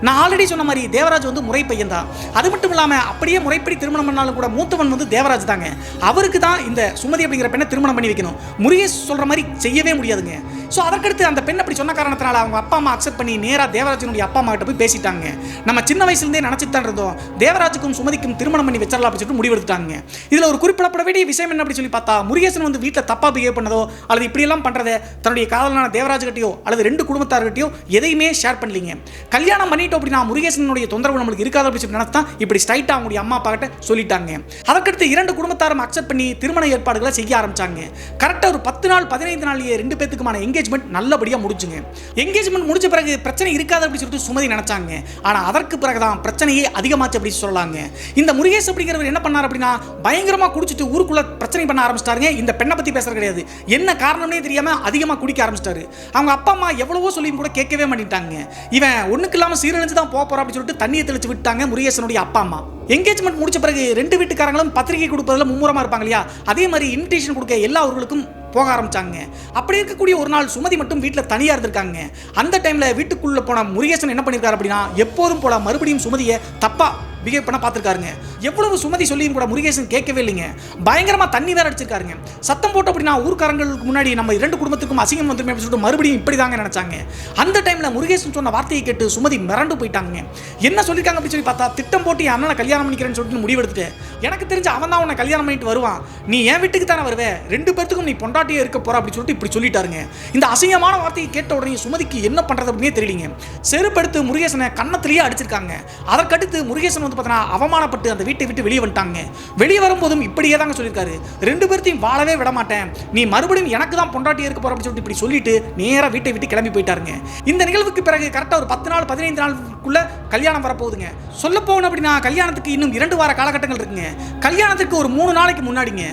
நான் ஆல்ரெடி சொன்ன மாதிரி தேவராஜ் வந்து முறை பையன் தான். அது மட்டும் இல்லாம அப்படியே முறைப்படி திருமணம் பண்ணாலும் கூட மூத்தவன் வந்து தேவராஜ் தாங்க. அவருக்கு தான் இந்த சுமதி அப்படிங்கிற பெண்ணை திருமணம் பண்ணி வைக்கணும். முருகேஷ் சொல்ற மாதிரி செய்யவே முடியாதுங்க. ஸோ அதற்கடுத்து அந்த பெண் அப்படி சொன்ன காரணத்தினால அவங்க அப்பா அம்மா அக்செப்ட் பண்ணி நேராக தேவராஜனுடைய அப்பா அம்மா கிட்ட போய் பேசிட்டாங்க. நம்ம சின்ன வயசுலேருந்தே நினச்சிட்டு தான் இருந்தோம், தேவராஜுக்கும் சுமதிக்கும் திருமணம் பண்ணி வச்சிடலாம் அப்படின்னு சொல்லிட்டு முடிவெடுத்தாங்க. இதில் ஒரு குறிப்பிடப்பட வேண்டிய விஷயம் என்ன அப்படி சொல்லி பார்த்தா, முருகேசன் வந்து வீட்டில் தப்பா பிஹேவ் பண்ணதோ அல்லது இப்படியெல்லாம் பண்றதை தன்னுடைய காதலனான தேவராஜ் கிட்டயோ அல்லது ரெண்டு குடும்பத்தார்கிட்டயோ எதையுமே ஷேர் பண்ணலீங்க. கல்யாணம் பண்ணிட்டோம் அப்படின்னா முருகேசனுடைய தொந்தரவு நம்மளுக்கு இருக்காது அப்படின்னு நினைச்சு தான் இப்படி ஸ்ட்ரைட்டா அவங்களுடைய அம்மா அப்பா கிட்ட சொல்லிட்டாங்க. அதற்கடுத்து இரண்டு குடும்பத்தாரும் அக்செப்ட் பண்ணி திருமண ஏற்பாடுகளை செய்ய ஆரம்பிச்சாங்க. கரெக்டா ஒரு 10 நாள் 15 நாள்லயே ரெண்டு பேத்துக்குமான என்கேஜ்மெண்ட் நல்லபடியா முடிஞ்சுங்க. என்கேஜ்மெண்ட் முடிஞ்ச பிறகு பிரச்சனை இருக்காது அப்படின்னு சொல்லிட்டு சுமதி நினைச்சாங்க. ஆனா அதற்கு பிறகுதான் பிரச்சனையே அதிகமாச்சு அப்படின்னு சொல்லலாங்க. இந்த முருகேஷ் அப்படிங்கிறவர் என்ன பண்ணார் அப்படின்னா பயங்கரமா குடிச்சிட்டு ஊருக்குள்ள பிரச்சனை பண்ண ஆரம்பிச்சிட்டாருங்க. இந்த பெண்ணை பத்தி பேசுறது கிடையாது, என்ன காரணம்னே தெரியாம அதிகமா குடிக்க ஆரம்பிச்சிட்டாரு. அவங்க அப்பா அம்மா எவ்வளவோ சொல்லியும் கூட கேட்கவே மாட்டாங்க. இவன் ஒண்ணுக்கு இல்லாம சீரழிஞ்சு தான் போறா அப்படின்னு சொல்லிட்டு தண்ணியை தெளிச்சு விட்டாங்க முருகேசனுடைய அப்பா அம்மா. என்கேஜ்மெண்ட் முடிச்ச பிறகு ரெண்டு வீட்டுக்காரங்களும் பத்திரிகை கொடுப்பதில் மும்முரமா இருப்பாங்க இல்லையா, அதே மாதிரி இன்விடேஷன் கொடுக்க எல்லா ஊர்களுக்கும் போக ஆரம்பிச்சாங்க. அப்படி இருக்கக்கூடிய ஒரு நாள் சுமதி மட்டும் வீட்டில் தனியா இருந்திருக்காங்க. அந்த டைம்ல வீட்டுக்குள்ள போன முருகேசன் என்ன பண்ணிருக்காரு அப்படின்னா எப்போதும் போல மறுபடியும் சுமதியை தப்பா பிஹேவ் பண்ண பார்த்துருக்காருங்க. எவ்வளவு சுமதி சொல்லியும் கூட முருகேசன் கேட்கவே இல்லைங்க. பயங்கரமா தண்ணி வேற அடிச்சிருக்காருங்க. சத்தம் போட்டு அப்படின்னா ஊர்க்காரங்களுக்கு முன்னாடி நம்ம இரண்டு குடும்பத்துக்கும் அசிங்கம் வந்துருமே அப்படின்னு சொல்லிட்டு மறுபடியும் இப்படி தாங்க நினைச்சாங்க. அந்த டைம்ல முருகேசன் சொன்ன வார்த்தையை கேட்டு சுமதி மிரண்டு போயிட்டாங்க. என்ன சொல்லிருக்காங்க அப்படின்னு சொல்லி பார்த்தா திட்டம் போட்டு என் அண்ணனை கல்யாணம் பண்ணிக்கிறேன்னு சொல்லிட்டு முடிவெடுத்துட்டு எனக்கு தெரிஞ்ச அவன் தான் உன்னை கல்யாணம் பண்ணிட்டு வருவான், நீ என் வீட்டுக்கு தானே வருவே, ரெண்டு பேருக்கும் நீ பொண்டாட்டியே இருக்க போற அப்படின்னு சொல்லிட்டு இப்படி சொல்லிட்டாருங்க. இந்த அசிங்கமான வார்த்தையை கேட்ட உடனே சுமதிக்கு என்ன பண்றது அப்படின்னே தெரியலங்க. செருப்படுத்து முருகேசனை கன்னத்திலேயே அடிச்சிருக்காங்க. அதற்கடுத்து முருகேசன் அவமானப்பட்டு அந்த வீட்டை விட்டு வெளியே வந்துட்டாங்க. வெளியே வரும்போதும் இப்படியே தாங்க சொல்லியிருக்காரு, ரெண்டு பேர்த்தையும் வாழவே விட மாட்டேன், நீ மறுபடியும் எனக்கு தான் பொண்டாட்டி இருக்க போற அப்படின்னு சொல்லிட்டு இப்படி சொல்லிட்டு நேரா வீட்டை விட்டு கிளம்பி போயிட்டாருங்க. இந்த நிகழ்வுக்கு பிறகு கரெக்டா ஒரு 10 நாள் 15 நாளுக்குள்ள கல்யாணம் வரப்போகுதுங்க. சொல்ல போகணும் அப்படின்னா கல்யாணத்துக்கு இன்னும் 2 வார காலகட்டங்கள் இருக்குங்க. கல்யாணத்துக்கு ஒரு 3 நாளைக்கு முன்னாடிங்க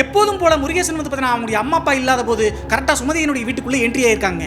எப்போதும் போல முருகேசன் வந்து பார்த்தீங்கன்னா அவங்களுடைய அம்மா அப்பா இல்லாத போது கரெக்டா சுமதியினுடைய வீட்டுக்குள்ள என்ட்ரி ஆயிருக்காங்க.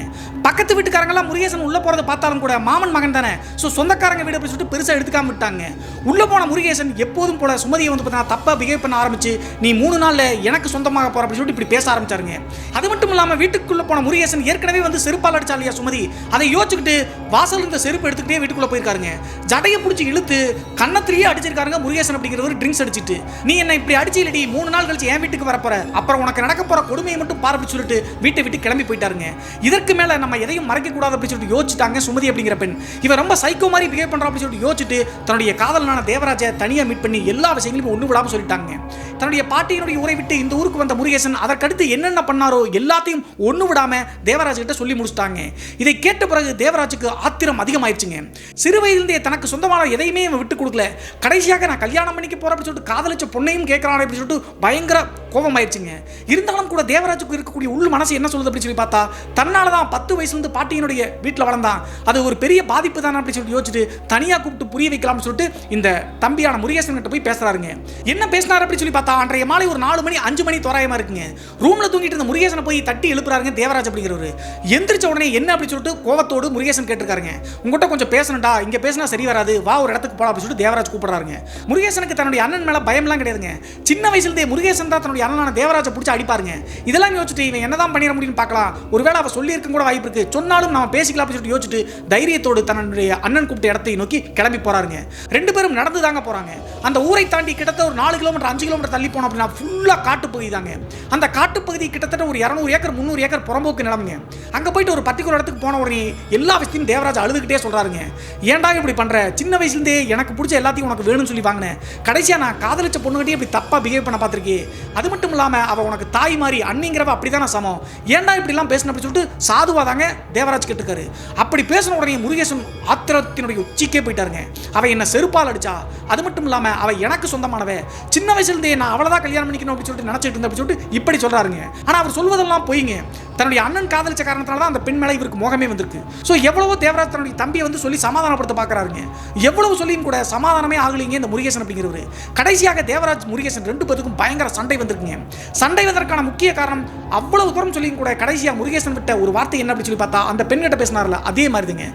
பக்கத்து வீட்டுக்காரங்களாம் முருகேசன் உள்ள போறதை பார்த்தாலும் கூட மாமன் மகன் தானே, ஸோ சொந்தக்காரங்க வீடு அப்படின்னு சொல்லிட்டு பெருசா எடுத்துக்காம விட்டாங்க. உள்ள போன முருகேசன் எப்போதும் போல சுமதியை வந்து பார்த்தீங்கன்னா தப்பா பிஹேவ் பண்ண ஆரம்பிச்சு நீ 3 நாள்ல எனக்கு சொந்தமாக போற அப்படின்னு சொல்லிட்டு இப்படி பேச ஆரம்பிச்சாருங்க. அது மட்டும் இல்லாம வீட்டுக்குள்ள போன முருகேசன் ஏற்கனவே வந்து செருப்பால் அடிச்சா இல்லையா சுமதி, அதை யோசிச்சுக்கிட்டு வாசல் இருந்த செருப்பு எடுத்துக்கிட்டே வீட்டுக்குள்ள போயிருக்காருங்க. ஜடையை பிடிச்சி இழுத்து கன்னத்திலேயே அடிச்சிருக்காருங்க முருகேசன் அப்படிங்கிறவர் ட்ரிங்க்ஸ் அடிச்சிட்டு. நீ என்ன இப்படி அடிச்சு இல்லடி 3 நாள் கழிச்சு என் வீட்டுக்கு வரப்போற, அப்புறம் உனக்கு நடக்க போற கொடுமையை மட்டும் பாரு சொல்லிட்டு வீட்டை விட்டு கிளம்பி போயிட்டாருங்க. இதற்கு மேல நம்ம எதையும் மறைக்க கூடாது அப்படின்னு சொல்லிட்டு யோசிச்சுட்டாங்க சுமதி அப்படிங்கிற பெண். இவன் ரொம்ப சைக்கோ மாதிரி பிஹேவ் பண்றா அப்படின்னு சொல்லிட்டு யோசிச்சுட்டு தன்னுடைய காதலனான தேவராஜை தனியா மீட் பண்ணி எல்லா விஷயங்களையும் ஒண்ணு விடாம சொல்லிட்டாங்க. தன்னுடைய பாட்டியினுடைய ஊரை விட்டு இந்த ஊருக்கு வந்த முருகேசன் அதற்கடுத்து என்னென்ன பண்ணாரோ எல்லாத்தையும் ஒண்ணு விடாம தேவராஜ் கிட்ட சொல்லி முடிச்சிட்டாங்க. இதை கேட்ட பிறகு தேவராஜுக்கு ஆத்திரம் அதிகமாயிருச்சுங்க. சிறு வயதிலிருந்தே தனக்கு சொந்தமான எதையுமே விட்டு கொடுக்கல, கடைசியாக நான் கல்யாணம் பண்ணிக்க போறேன் அப்படின்னு சொல்லிட்டு காதலிச்ச பொண்ணையும் கேட்கறான் அப்படின்னு சொல்லிட்டு பயங்கர கோபம் ஆயிடுச்சுங்க. இருந்தாலும் கூட தேவராஜுக்கு இருக்கக்கூடிய உள் மனசு என்ன சொல்லுது அப்படின்னு சொல்லி பார்த்தா தன்னாலதான் 10 வயசுல பாட்டியினுடைய வீட்டில் வளர்ந்தான், அது ஒரு பெரிய பாதிப்பு தானே அப்படின்னு சொல்லி யோசிச்சுட்டு தனியா கூப்பிட்டு புரிய வைக்கலாம்னு சொல்லிட்டு இந்த தம்பியான முருகேசன் கிட்ட போய் பேசுறாருங்க. என்ன பேசினார் அப்படின்னு சொல்லி பார்த்தா அன்றைய மாலை ஒரு 4 மணி 5 மணி தோராயமா இருக்குங்க. ரூம்ல தூங்கிட்டு இருந்த முருகேசனை போய் தட்டி எழுப்புறாருங்க தேவராஜ் அப்படிங்கிறவரு. எந்திரிச்ச உடனே என்ன அப்படின்னு சொல்லிட்டு கோவத்தோடு முருகேசன் கேட்டிருக்காருங்க, உங்ககிட்ட கொஞ்சம் பேசணும்டா, இங்க பேசினா சரி வராது, வா ஒரு இடத்துக்கு போலாம் அப்படின்னு சொல்லிட்டு தேவராஜ் கூப்பிடுறாருங்க. முருகேசனுக்கு தன்னுடைய அண்ணன் மேல பயம்லாம் கிடையாதுங்க. சின்ன வயசுல இருந்தே முருகேசன் தான் தன்னுடைய அண்ணனான தேவராஜை பிடிச்சி அடிப்பாருங்க. இதெல்லாம் யோசிச்சுட்டு இவன் என்னதான் பண்ணிட முடியும்னு பார்க்கலாம், ஒருவேளை அவ சொல்லி இருக்கும் கூட வாய்ப்பு இருக்கு, சொன்னாலும் நம்ம பேசிக்கலாம் அப்படின்னு சொல்லிட்டு யோசிச்சுட்டு தைரியத்தோடு தன்னுடைய அண்ணன் கூப்பிட்ட இடத்தை நோக்கி கிளம்பி போறாருங்க. ரெண்டு பேரும் நடந்து தாங்க போறாங்க. அந்த ஊரை தாண்டி கிட்டத்தட்ட ஒரு 4 கிலோமீட்டர் 5 கிலோமீட்டர் தள்ளி போனோம் அப்படின்னா ஃபுல்லா காட்டு பகுதி தாங்க. அந்த காட்டு பகுதி கிட்டத்தட்ட ஒரு 200 ஏக்கர் 300 ஏக்கர் புறம்போக்கு நிலமுங்க. அங்க போயிட்டு ஒரு பர்டிகுலர் இடத்துக்கு போன உடனே எல்லா விஷயத்தையும் தேவராஜ் அழுதுகிட்டே சொல்றாருங்க. ஏன்டா இப்படி பண்ற, சின்ன வயசுல இருந்தே எனக்கு பிடிச்ச எல்லாத்தையும் உனக்கு வேணும்னு சொல்லி வாங்கினேன், கடைசியா நான் காதலிச்ச பொண்ணுகிட்டே இப்படி தப்பா பிஹேவ் பண்ண பார்த்திருக்கேன், அது மட்டும் இல்லாம அவ உனக்கு தாய் மாதிரி அண்ணிங்கிறவ அப்படிதான சமம், ஏன்டா இப்படி எல்லாம் பேசணும் அப்படின்னு சொல்லிட்டு சாதுவாதாங்க தேவராஜ் கேட்டுக்காரு. அப்படி பேசின உடனே முருகேசன் ஆத்திரத்தினுடைய உச்சிக்கே போயிட்டாருங்க. அவ என்ன செருப்பால் அடிச்சா, அது மட்டும் இல்லாம அவ எனக்கு சொந்தமானவ, சின்ன வயசுல இருந்தே நான் அவளதான் கல்யாணம் பண்ணிக்கணும் அப்படின்னு சொல்லிட்டு நினைச்சிட்டு இருந்தேன் அப்படின்னு சொல்லிட்டு இப்படி சொல்றாருங்க. ஆனா அவர் சொல்வதெல்லாம் பொய்ங்க. தன்னுடைய அண்ணன் காதலிச்ச காரணத்தினால தான் அந்த பெண் மேல இவருக்கு மோகமே வந்திருக்கு. ஸோ எவ்வளவோ தேவராஜ் தன்னுடைய தம்பியை வந்து சொல்லி சமாதானப்படுத்த பார்க்கறாருங்க. எவ்வளவு சொல்லியும் கூட சமாதானமே ஆகலைங்க இந்த முருகேசன் அப்படிங்கிறவரு. கடைசியாக தேவராஜ் முருகேசன் 2 பேருக்கும் பயங்கர சண்டை வந்திருக்குங்க. சண்டை வந்ததற்கான முக்கிய காரணம் அவ்வளவு தூரம் சொல்லியும் கூட கடைசியா முருகேசன் விட்ட ஒரு வார்த்தை என்ன அப்படின்னு சொல்லி பார்த்தா அந்த பெண்கிட்ட பேசினார்ல அதே மாதிரிங்க,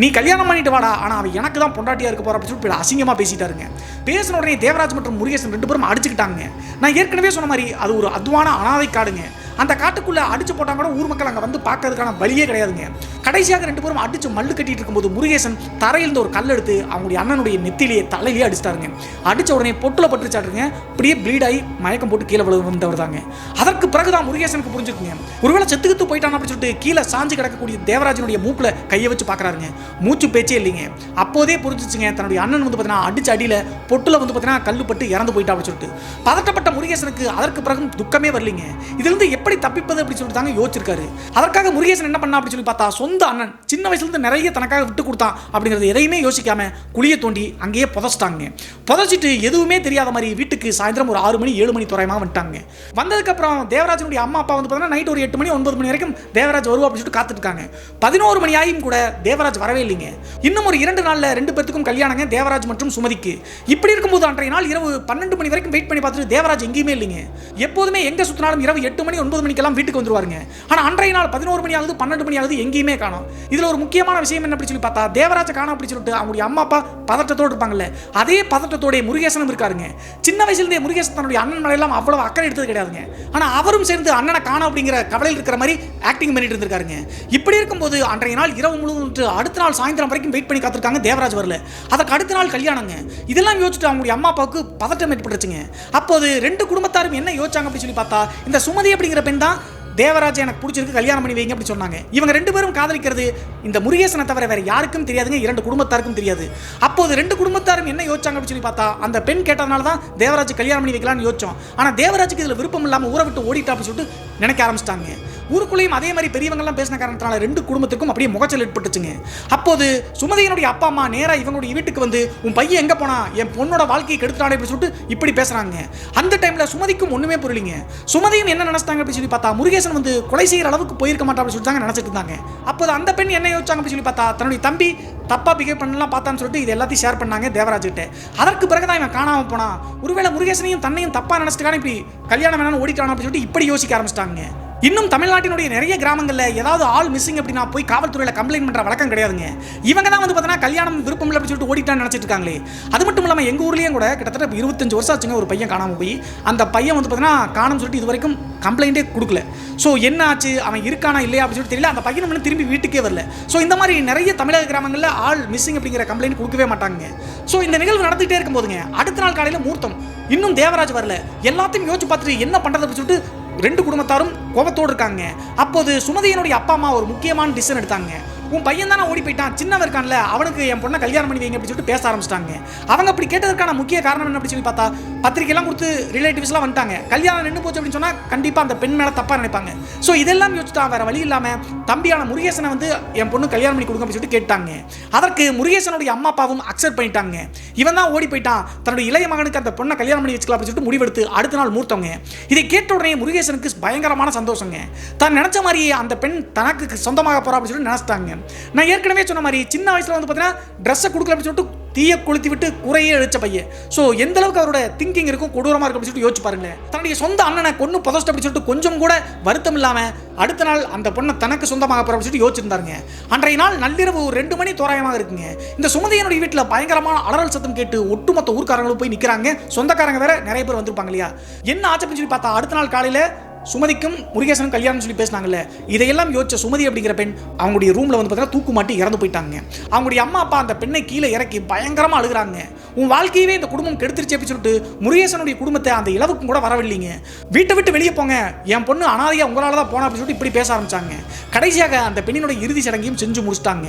நீ கல்யாணம் பண்ணிட்டு வாடா, ஆனா அவன் எனக்கு தான் பொண்டாட்டியா இருக்க போற அப்படின்னு சொல்லிட்டு அசிங்கமா பேசிட்டாருங்க. பேசின உடனே தேவராஜ் மற்றும் முருகேசன் 2 பேரும் அடிச்சுக்கிட்டாங்க. நான் ஏற்கனவே சொன்ன மாதிரி அது ஒரு அத்வான அனாதை காடுங்க. அந்த காட்டுக்குள்ள அடிச்சு போட்டாங்க கூட ஊர் மக்கள் அங்க வந்து பார்க்கறதுக்கான வழியே கிடையாதுங்க. கடைசியாக 2 பேரும் அடிச்சு மல்லு கட்டிட்டு இருக்கும்போது முருகேசன் தரையிலிருந்து ஒரு கல் எடுத்து அவங்களுடைய அண்ணனுடைய நெத்திலேயே தலையிலேயே அடிச்சிட்டாருங்க. அடிச்ச உடனே பொட்டுல பட்டுச்சாட்டுங்க, அப்படியே ப்ளீட் ஆகி மயக்கம் போட்டு கீழே விழுந்தவர் தாங்க. அதற்கு பிறகுதான் முருகேசனுக்கு புரிஞ்சுக்குங்க, ஒருவேளை செத்துக்கிட்டு போயிட்டான் அப்படின்னு சொல்லிட்டு கீழே சாஞ்சு கிடக்கக்கூடிய தேவராஜனுடைய மூக்குல கையை வச்சு பாக்குறாருங்க. மூச்சு பேச்சே இல்லைங்க. அப்போதே புரிஞ்சிச்சுங்க தன்னுடைய அண்ணன் வந்து பார்த்தீங்கன்னா அடிச்ச அடியில பொட்டுல வந்து பார்த்தீங்கன்னா கல்லு பட்டு இறந்து போயிட்டா அப்படின்னு சொல்லிட்டு. பதட்டப்பட்ட முருகேசனுக்கு அதற்கு பிறகு துக்கமே வரலீங்க. இதுல இருந்து எப்படி எப்படி தப்பிப்பது அப்படின்னு சொல்லிட்டு தாங்க யோசிச்சிருக்காரு. அதற்காக முருகேசன் என்ன பண்ணா அப்படின்னு சொல்லி பார்த்தா, சொந்த அண்ணன் சின்ன வயசுல இருந்து நிறைய தனக்காக விட்டு கொடுத்தான் அப்படிங்கிறது எதையுமே யோசிக்காம குழியை தோண்டி அங்கேயே புதைச்சிட்டாங்க. புதைச்சிட்டு எதுவுமே தெரியாத மாதிரி வீட்டுக்கு சாயந்தரம் ஒரு 6 மணி 7 மணி தோராயமாக வந்துட்டாங்க. வந்ததுக்கப்புறம் தேவராஜனுடைய அம்மா அப்பா வந்து பார்த்தீங்கன்னா நைட் ஒரு 8 மணி 9 மணி வரைக்கும் தேவராஜ் வருவா அப்படின்னு சொல்லிட்டு காத்துட்டு இருக்காங்க. 11 மணி ஆகியும் கூட தேவராஜ் வரவே இல்லைங்க. இன்னும் ஒரு 2 நாள்ல 2 பேருக்கும் கல்யாணங்க, தேவராஜ் மற்றும் சுமதிக்கு. இப்படி இருக்கும்போது அன்றைய நாள் இரவு 12 மணி வரைக்கும் வெயிட் பண்ணி பார்த்துட்டு தேவராஜ் எங்கேயுமே இல்லைங்க. எப்போதுமே எங்க சுத்தினாலும் இரவு 8 மணி 9 மணிக்கெல்லாம் வீட்டுக்கு வந்துருவாருங்க. ஆனா அன்றைய நாள் 11 மணி ஆகுது 12 மணி ஆகுது எங்கேயுமே காணோம். இதுல ஒரு முக்கியமான விஷயம் என்ன அப்படி சொல்லி பார்த்தா, தேவராஜ் காணோம் அப்படி சொல்லிட்டு அவங்களுடைய அம்மா அப்பா பதட்டத்தோடு இருப்பாங்கல்ல, அதே பதட்டத்தோட முருகேசனும் இருக்காருங்க. சின்ன வயசுலேருந்தே முருகேசன் தன்னுடைய அண்ணன் மேல எல்லாம் அவ்வளவு அக்கறை எடுத்தது கிடையாதுங்க. ஆனா அவரும் சேர்ந்து அண்ணனை காணோம் அப்படிங்கிற கவலையில் இருக்கிற மாதிரி ஆக்டிங் பண்ணிட்டு இருந்திருக்காருங்க. இப்படி இருக்கும்போது அன்றைய நாள் இரவு முழுவதும் அடுத்த நாள் சாயந்தரம் வரைக்கும் வெயிட் பண்ணி காத்திருக்காங்க, தேவராஜ் வரல. அதற்கு அடுத்த நாள் கல்யாணங்க. இதெல்லாம் யோசிச்சுட்டு அவங்களுடைய அம்மா அப்பாவுக்கு பதட்டம் ஏற்பட்டுச்சுங்க. அப்போது 2 குடும்பத்தாரும் என்ன யோசிச்சாங்க அப்படின்னு சொல்லி பார்த்தா, இந்த சுமதி அப்படிங்கிற பெண் தான் தேவராஜ் எனக்கு பிடிச்சிருக்கு கல்யாணம் பண்ணி வைங்க அப்படி சொன்னாங்க. இவங்க 2 பேரும் காதலிக்கிறது இந்த முருகேசனை தவிர வேற யாருக்கும் தெரியாதுங்க, 2 குடும்பத்தாருக்கும் தெரியாது. அப்போது 2 குடும்பத்தாரும் என்ன யோசிச்சாங்க அப்படின்னு சொல்லி பார்த்தா, அந்த பெண் கேட்டதுனால தான் தேவராஜ் கல்யாணம் பண்ணி வைக்கலாம்னு யோசிச்சோம். ஆனா தேவராஜுக்கு இதுல விருப்பம் இல்லாம ஊரை விட்டு ஓடிட்டா அப்படின்னு சொல்லிட்டு நினைக்க ஆரம்பிச்சிட்டாங்க. ஊருக்குள்ளேயும் அதே மாதிரி பெரியவங்கெல்லாம் பேசின காரணத்தினால 2 குடும்பத்துக்கும் அப்படியே முகச்சல் ஏற்பட்டுச்சுங்க. அப்போது சுமதியினுடைய அப்பா அம்மா நேரா இவங்களுடைய வீட்டுக்கு வந்து, உன் பையன் எங்க போனா, என் பொண்ணோட வாழ்க்கையை கெடுத்துட்டானே அப்படின்னு சொல்லிட்டு இப்படி பேசுறாங்க. அந்த டைம்ல சுமதிக்கும் ஒண்ணுமே புரியலிங்க. சுமதியும் என்ன நினைச்சாங்க அப்படின்னு சொல்லி பார்த்தா, முருகேசன் வந்து கொலை செய்யற அளவுக்கு போயிருக்க மாட்டா அப்படின்னு சொல்லிட்டு நினைச்சிட்டு இருந்தாங்க. அப்போது அந்த பெண் என்ன யோசிச்சாங்க அப்படின்னு சொல்லி பார்த்தா, தன்னுடைய தம்பி தப்பா பிஹேவ் பண்ணலாம் பார்த்தான்னு சொல்லிட்டு இது எல்லாத்தையும் ஷேர் பண்ணாங்க தேவராஜ் கிட்ட. அதற்கு பிறகுதான் இவன் காணாம போனா, ஒருவேளை முருகேசனையும் தன்னையும் தப்பா நினைச்சிட்டானே, இப்படி கல்யாணம் வேணாலும் ஓடிட்டான் அப்படின்னு சொல்லிட்டு இப்படி யோசிக்க ஆரம்பிச்சிட்டாங்க. இன்னும் தமிழ்நாட்டினுடைய நிறைய கிராமங்களில் ஏதாவது ஆள் மிஸ்ஸிங் அப்படின்னா போய் காவல்துறையில் கம்ப்ளைண்ட் பண்ணுற வழக்கம் கிடையாதுங்க. இவங்க தான் வந்து பார்த்தீங்கன்னா கல்யாணம் விருப்பம் இல்லை அப்படின்னு சொல்லிட்டு ஓடிட்டான்னு நினச்சிட்டு இருக்காங்களே. அது மட்டும் இல்லாமல் எங்கள் ஊர்லேயும் கூட கிட்டத்தட்ட 25 வருஷம் ஆச்சுங்க ஒரு பையன் காணாமல் போய். அந்த பையன் வந்து பார்த்தீங்கன்னா காணாமல் சொல்லிட்டு இது வரைக்கும் கம்ப்ளைண்ட்டே கொடுக்கல. ஸோ என்ன ஆச்சு, அவன் இருக்கானா இல்லையா அப்படின்னு சொல்லிட்டு தெரியல. அந்த பையன் வந்து திரும்பி வீட்டுக்கே வரல. ஸோ இந்த மாதிரி நிறைய தமிழக கிராமங்களில் ஆள் மிஸ்ஸிங் அப்படிங்கிற கம்ப்ளைண்ட் கொடுக்கவே மாட்டாங்க. ஸோ இந்த நிகழ்வு நடந்துகிட்டே இருக்கும்போதுங்க அடுத்த நாள் காலையில் முகூர்த்தம், இன்னும் தேவராஜ் வரல. எல்லாத்தையும் யோசிச்சு பார்த்துட்டு என்ன பண்ணுறது அப்படின்னு சொல்லிட்டு 2 குடும்பத்தாரும் கோபத்தோடு இருக்காங்க. அப்போது சுமதியினுடைய அப்பா அம்மா ஒரு முக்கியமான டிசிஷன் எடுத்தாங்க. உன் பையன் தானே ஓடி போயிட்டான், சின்னவன் இருக்கான்ல, அவனுக்கு என் பொண்ணை கல்யாணம் பண்ணி வைங்க அப்படின்னு சொல்லிட்டு பேச ஆரம்பிச்சிட்டாங்க. அவங்க அப்படி கேட்டதற்கான முக்கிய காரணம் என்ன அப்படின்னு சொல்லி பார்த்தா, பத்திரிக்கைலாம் கொடுத்து ரிலேட்டிவ்ஸ்லாம் வந்துட்டாங்க. கல்யாணம் நின்று போச்சு அப்படின்னு சொன்னால் கண்டிப்பாக அந்த பெண் மேலே தப்பாக நினைப்பாங்க. ஸோ இதெல்லாம் யோசிச்சுட்டா வேற வழி இல்லாமல் தம்பியான முருகேசனை வந்து என் பொண்ணு கல்யாணம் பண்ணி கொடுங்க அப்படின்னு சொல்லிட்டு கேட்டாங்க. அதற்கு முருகேசனுடைய அம்மா அப்பாவும் அக்செப்ட் பண்ணிட்டாங்க. இவன் தான் ஓடி போயிட்டான், தன்னுடைய இளைய மகனுக்கு அந்த பொண்ணை கல்யாணம் பண்ணி வச்சுக்கலாம் அப்படின்னு சொல்லிட்டு முடிவெடுத்து அடுத்த நாள் மூர்த்தவங்க. இதை கேட்ட உடனே முருகேசனுக்கு பயங்கரமான சந்தோஷங்க. தான் நினைச்ச மாதிரியே அந்த பெண் தனக்கு சொந்தமாக போறா அப்படின்னு சொல்லி நினைச்சிட்டாங்க. நான் ஏற்கனவே சொன்ன மாதிரி சின்ன வயசுல வந்து பார்த்தீங்கன்னா ட்ரெஸ்ஸை கொடுக்கல அப்படின்னு சொல்லிட்டு தீய கொளுத்தி விட்டு குறையே அழிச்ச பையன். ஸோ எந்த அளவுக்கு அவரோட திங்கிங் இருக்கும், கொடூரமாக இருக்கும் அப்படின்னு சொல்லிட்டு யோசிச்சு பாருங்களேன். தன்னுடைய சொந்த அண்ணனை கொண்டு புதைச்சிட்டு அப்படின்னு சொல்லிட்டு கொஞ்சம் கூட வருத்தம் இல்லாமல் அடுத்த நாள் அந்த பொண்ணை தனக்கு சொந்தமாக போகிற அப்படின்னு சொல்லிட்டு யோசிச்சிருந்தாருங்க. அன்றைய நாள் நள்ளிரவு 2 மணி தோராயமாக இருக்குங்க. இந்த சுமதியனுடைய வீட்டில் பயங்கரமான அலறல் சத்தம் கேட்டு ஒட்டுமொத்த ஊர்க்காரங்களும் போய் நிற்கிறாங்க. சொந்தக்காரங்க வேற நிறைய பேர் வந்திருப்பாங்க இல்லையா. என்ன ஆச்சு அப்படின்னு சொல்லி பார்த்தா, அடுத்த நாள் காலையில் சுமதிக்கும் முருகேசனும் கல்யாணம் சொல்லி பேசினாங்கல்ல, இதையெல்லாம் யோசிச்ச சுமதி அப்படிங்கிற பெண் அவங்களுடைய ரூம்ல வந்து பார்த்தீங்கன்னா தூக்கு மாட்டி இறந்து போயிட்டாங்க. அவங்களுடைய அம்மா அப்பா அந்த பெண்ணை கீழே இறக்கி பயங்கரமா அழுகுறாங்க. உன் வாழ்க்கையவே இந்த குடும்பம் கெடுத்துருச்சு அப்படின்னு சொல்லிட்டு முருகேசனுடைய குடும்பத்தை அந்த இளவுக்கும் கூட வரவில்லைங்க. வீட்டை விட்டு வெளியே போங்க, என் பொண்ணு அனாதையா உங்களால தான் போனா அப்படின்னு சொல்லிட்டு இப்படி பேச ஆரம்பிச்சாங்க. கடைசியாக அந்த பெண்ணினுடைய இறுதி சடங்கையும் செஞ்சு முடிச்சிட்டாங்க.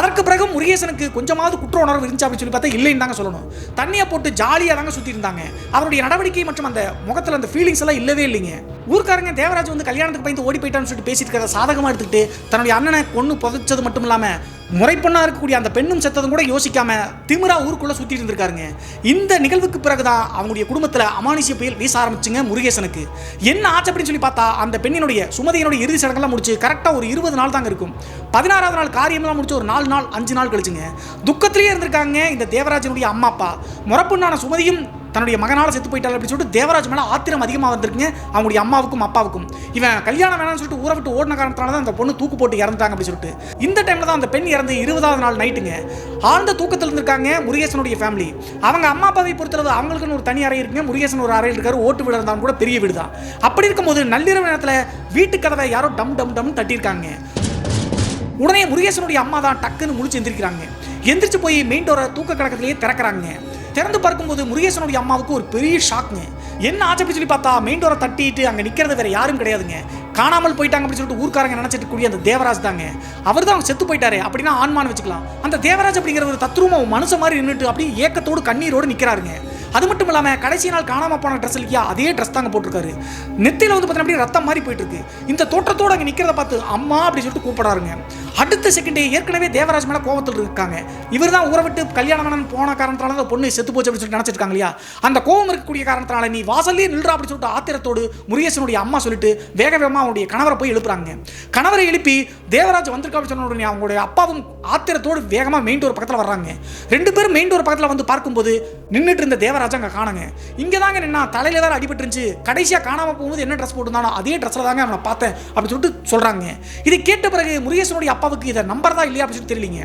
அதற்கு பிறகு முருகேசனுக்கு கொஞ்சமாவது குற்ற உணர்வு இருந்துச்சு அப்படின்னு சொல்லி பார்த்தா இல்லைன்னு தாங்க சொல்லணும். தண்ணியை போட்டு ஜாலியாக தாங்க சுற்றி இருந்தாங்க. அவருடைய நடவடிக்கை மற்றும் அந்த முகத்தில் அந்த ஃபீலிங்ஸ் எல்லாம் இல்லவே இல்லைங்க. ஊர்க்காரங்க தேவராஜ் வந்து கல்யாணத்துக்கு பயந்து ஓடி போயிட்டான்னு சொல்லிட்டு பேசிட்டு இருக்கிறத சாதகமாக எடுத்துக்கிட்டு தன்னுடைய அண்ணனை கொண்டு புதைச்சது மட்டும் இல்லாமல் முறைப்பொண்ணா இருக்கக்கூடிய அந்த பெண்ணும் செத்ததும் கூட யோசிக்காம திமிரா ஊருக்குள்ள சுத்தி இருந்திருக்காருங்க. இந்த நிகழ்வுக்கு பிறகுதான் அவங்களுடைய குடும்பத்தில் அமானுஷ்ய புயல் வீச ஆரம்பிச்சுங்க முருகேசனுக்கு. என்ன ஆச்சு அப்படின்னு சொல்லி பார்த்தா, அந்த பெண்ணினுடைய சுமதியினுடைய இறுதி சடங்கெல்லாம் முடிச்சு கரெக்டாக ஒரு 20 நாள் தாங்க இருக்கும். 16வது நாள் காரியமெல்லாம் முடிச்சு ஒரு 4 நாள் 5 நாள் கழிச்சுங்க துக்கத்திலேயே இருந்திருக்காங்க இந்த தேவராஜனுடைய அம்மா அப்பா. முறப்பொண்ணான சுமதியும் தன்னுடைய மகனால செத்து போயிட்டாள் அப்படின்னு சொல்லிட்டு தேவராஜ் மேலே ஆத்திரம் அதிகமாக வந்திருக்குங்க அவங்களுடைய அம்மாவுக்கும் அப்பாவுக்கும். இவன் கல்யாணம் வேணாம்னு சொல்லிட்டு ஊரை விட்டு ஓடின காரணத்தால தான் அந்த பொண்ணு தூக்கு போட்டு இறந்துட்டாங்க அப்படின்னு சொல்லிட்டு. இந்த டைம்ல தான் அந்த பெண் இறந்து 20வது நாள் நைட்டுங்க ஆழ்ந்த தூக்கத்தில் இருந்திருக்காங்க முருகேசனுடைய ஃபேமிலி. அவங்க அம்மா அப்பாவை பொறுத்தளவு அவங்களுக்குன்னு ஒரு தனி அறை இருக்குங்க. முருகேசன் ஒரு அறையில் இருக்காரு. ஓட்டு வீடு இருந்தாலும் கூட பெரிய வீடு தான். அப்படி இருக்கும்போது நள்ளிரவு நேரத்தில் வீட்டு கதவை யாரோ டம் டம் டம் தட்டியிருக்காங்க. உடனே முருகேசனுடைய அம்மா தான் டக்குன்னு முழிச்சு எந்திரிக்கிறாங்க. எந்திரிச்சு போய் மெயின் டோரை தூக்க கழகத்திலேயே திறக்கிறாங்க. திறந்து பார்க்கும்போது முருகேசனுடைய அம்மாவுக்கு ஒரு பெரிய ஷாக்குங்க. என்ன ஆச்சு சொல்லி பார்த்தா மெயின் டோரை தட்டிட்டு அங்கே நிற்கிறது வேற யாரும் கிடையாதுங்க. காணாமல் போயிட்டாங்க அப்படின்னு சொல்லிட்டு ஊர்க்காரங்க நினைச்சிட்டு கூடிய அந்த தேவராஜ் தாங்க. அவர் தான் செத்து போயிட்டாரு அப்படின்னா ஆன்மான்னு வச்சுக்கலாம். அந்த தேவராஜ் அப்படிங்கிற ஒரு தத்ரூபம் மனுஷன் மாதிரி நின்றுட்டு அப்படியே ஏக்கத்தோடு கண்ணீரோடு நிற்கிறாருங்க. அது மட்டும் இல்லாமல் கடைசி நாள் காணாமல் போன ட்ரெஸ் இல்லையா, அதே ட்ரெஸ் தாங்க போட்டிருக்காரு. நெத்தியில் வந்து பார்த்தீங்கன்னா ரத்தம் மாதிரி போயிட்டு இருக்கு. இந்த தோற்றத்தோடு அங்கே நிற்கிறத பார்த்து அம்மா அப்படின்னு சொல்லிட்டு கூப்பிடாருங்க. அடுத்த செகண்டே ஏற்கனவே தேவராஜ் மேலே கோவத்தில் இருக்காங்க. இவர் தான் ஊரை விட்டு கல்யாணம் போன காரணத்தினால அந்த பொண்ணு செத்து போச்சு அப்படின்னு சொல்லி நினச்சிருக்காங்க இல்லையா. அந்த கோவம் இருக்கக்கூடிய காரணத்தினால நீ வாசல்லே நில்றா அப்படின்னு சொல்லிட்டு ஆத்திரத்தோடு முருகேசனுடைய அம்மா சொல்லிட்டு வேக வேகமாக அவனுடைய கணவரை போய் எழுப்புறாங்க. கணவரை எழுப்பி தேவராஜ் வந்திருக்கா அப்படின்னு சொன்ன உடனே அவங்களுடைய அப்பாவும் ஆத்திரத்தோடு வேகமாக மெயின் டோர் பக்கத்தில் வர்றாங்க. ரெண்டு பேரும் மெயின் டோர் பக்கத்தில் வந்து பார்க்கும்போது நின்றுட்டு இருந்த தேவராஜ் அங்கே காணுங்க. இங்கே தாங்க நின்னா தலையில வேற அடிபட்டு இருந்துச்சு. கடைசியாக காணாமல் போகும்போது என்ன ட்ரெஸ் போட்டுருந்தானோ அதே ட்ரெஸ்ல தாங்க அவனை பார்த்தேன் அப்படின்னு சொல்லிட்டு சொல்றாங்க. இதை கேட்ட பிறகு முருகேசனுடைய அப்பாவுக்கு இதை நம்பர் தான் இல்லையா அப்படின்னு தெரியலீங்க.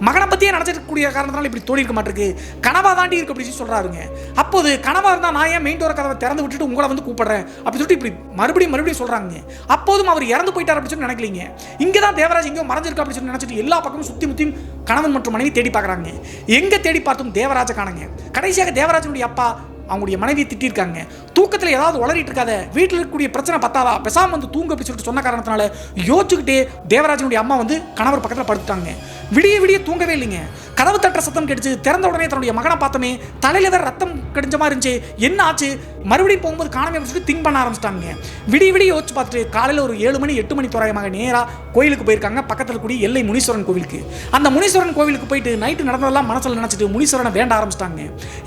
மகனை பற்றியே நினச்சிருக்கக்கூடிய காரணத்தினால இப்படி தோடி இருக்க மாட்டிருக்கு, கனவா தாண்டி இருக்கு அப்படின்னு சொல்றாருங்க. அப்போது கனவா இருந்தால் நான் ஏன் மெயின் டோர் கதவை திறந்து விட்டுட்டு உங்களை வந்து கூப்பிடுறேன் அப்படின்னு சொல்லிட்டு இப்படி மறுபடியும் சொல்றாங்க. அப்போதும் அவர் இறந்து போயிட்டார் அப்படின்னு சொல்லி நினைக்கலீங்க. இங்கே தான் தேவராஜ் எங்கேயோ மறைஞ்சிருக்கு அப்படின்னு சொல்லி நினைச்சிட்டு எல்லா பக்கமும் சுற்றி முற்றியும் கணவன் மற்றும் மனைவி தேடி பார்க்குறாங்க. எங்கே தேடி பார்த்தும் தேவராஜை காணுங்க. கடைசியாக தேவராஜனுடைய அப்பா அவங்களுடைய மனைவியை திட்டிருக்காங்க. தூக்கத்தில் ஏதாவது உளறிட்டு இருக்காத, வீட்டில் இருக்கக்கூடிய பிரச்சனை பத்தாதா, பெசாம வந்து தூங்க அப்படின்னு சொல்லிட்டு சொன்ன காரணத்தினால யோசிச்சுக்கிட்டே தேவராஜனுடைய அம்மா வந்து கணவர் பக்கத்தில் படுத்துட்டாங்க. விடிய தூங்கவே இல்லைங்க. கதவு தட்டுற சத்தம் கெடுச்சு. திறந்த உடனே தன்னுடைய மகனை பார்த்தோமே தலையில வேற ரத்தம் கடிஞ்ச மாதிரி இருந்துச்சு. என்ன ஆச்சு, மறுபடியும் போகும்போது காணாம அப்படின்னு சொல்லி திங்க் பண்ண ஆரம்பிச்சிட்டாங்க. விடிய யோசிச்சு பார்த்துட்டு காலையில் ஒரு 7 மணி 8 மணி தோராயமாக நேராக கோயிலுக்கு போயிருக்காங்க. பக்கத்தில் கூடிய எல்லை முனீஸ்வரன் கோவிலுக்கு. அந்த முனீஸ்வரன் கோவிலுக்கு போயிட்டு நைட்டு நடந்ததெல்லாம் மனசில் நினைச்சிட்டு முனீஸ்வரனை வேண்ட ஆரம்பிச்சிட்டாங்க.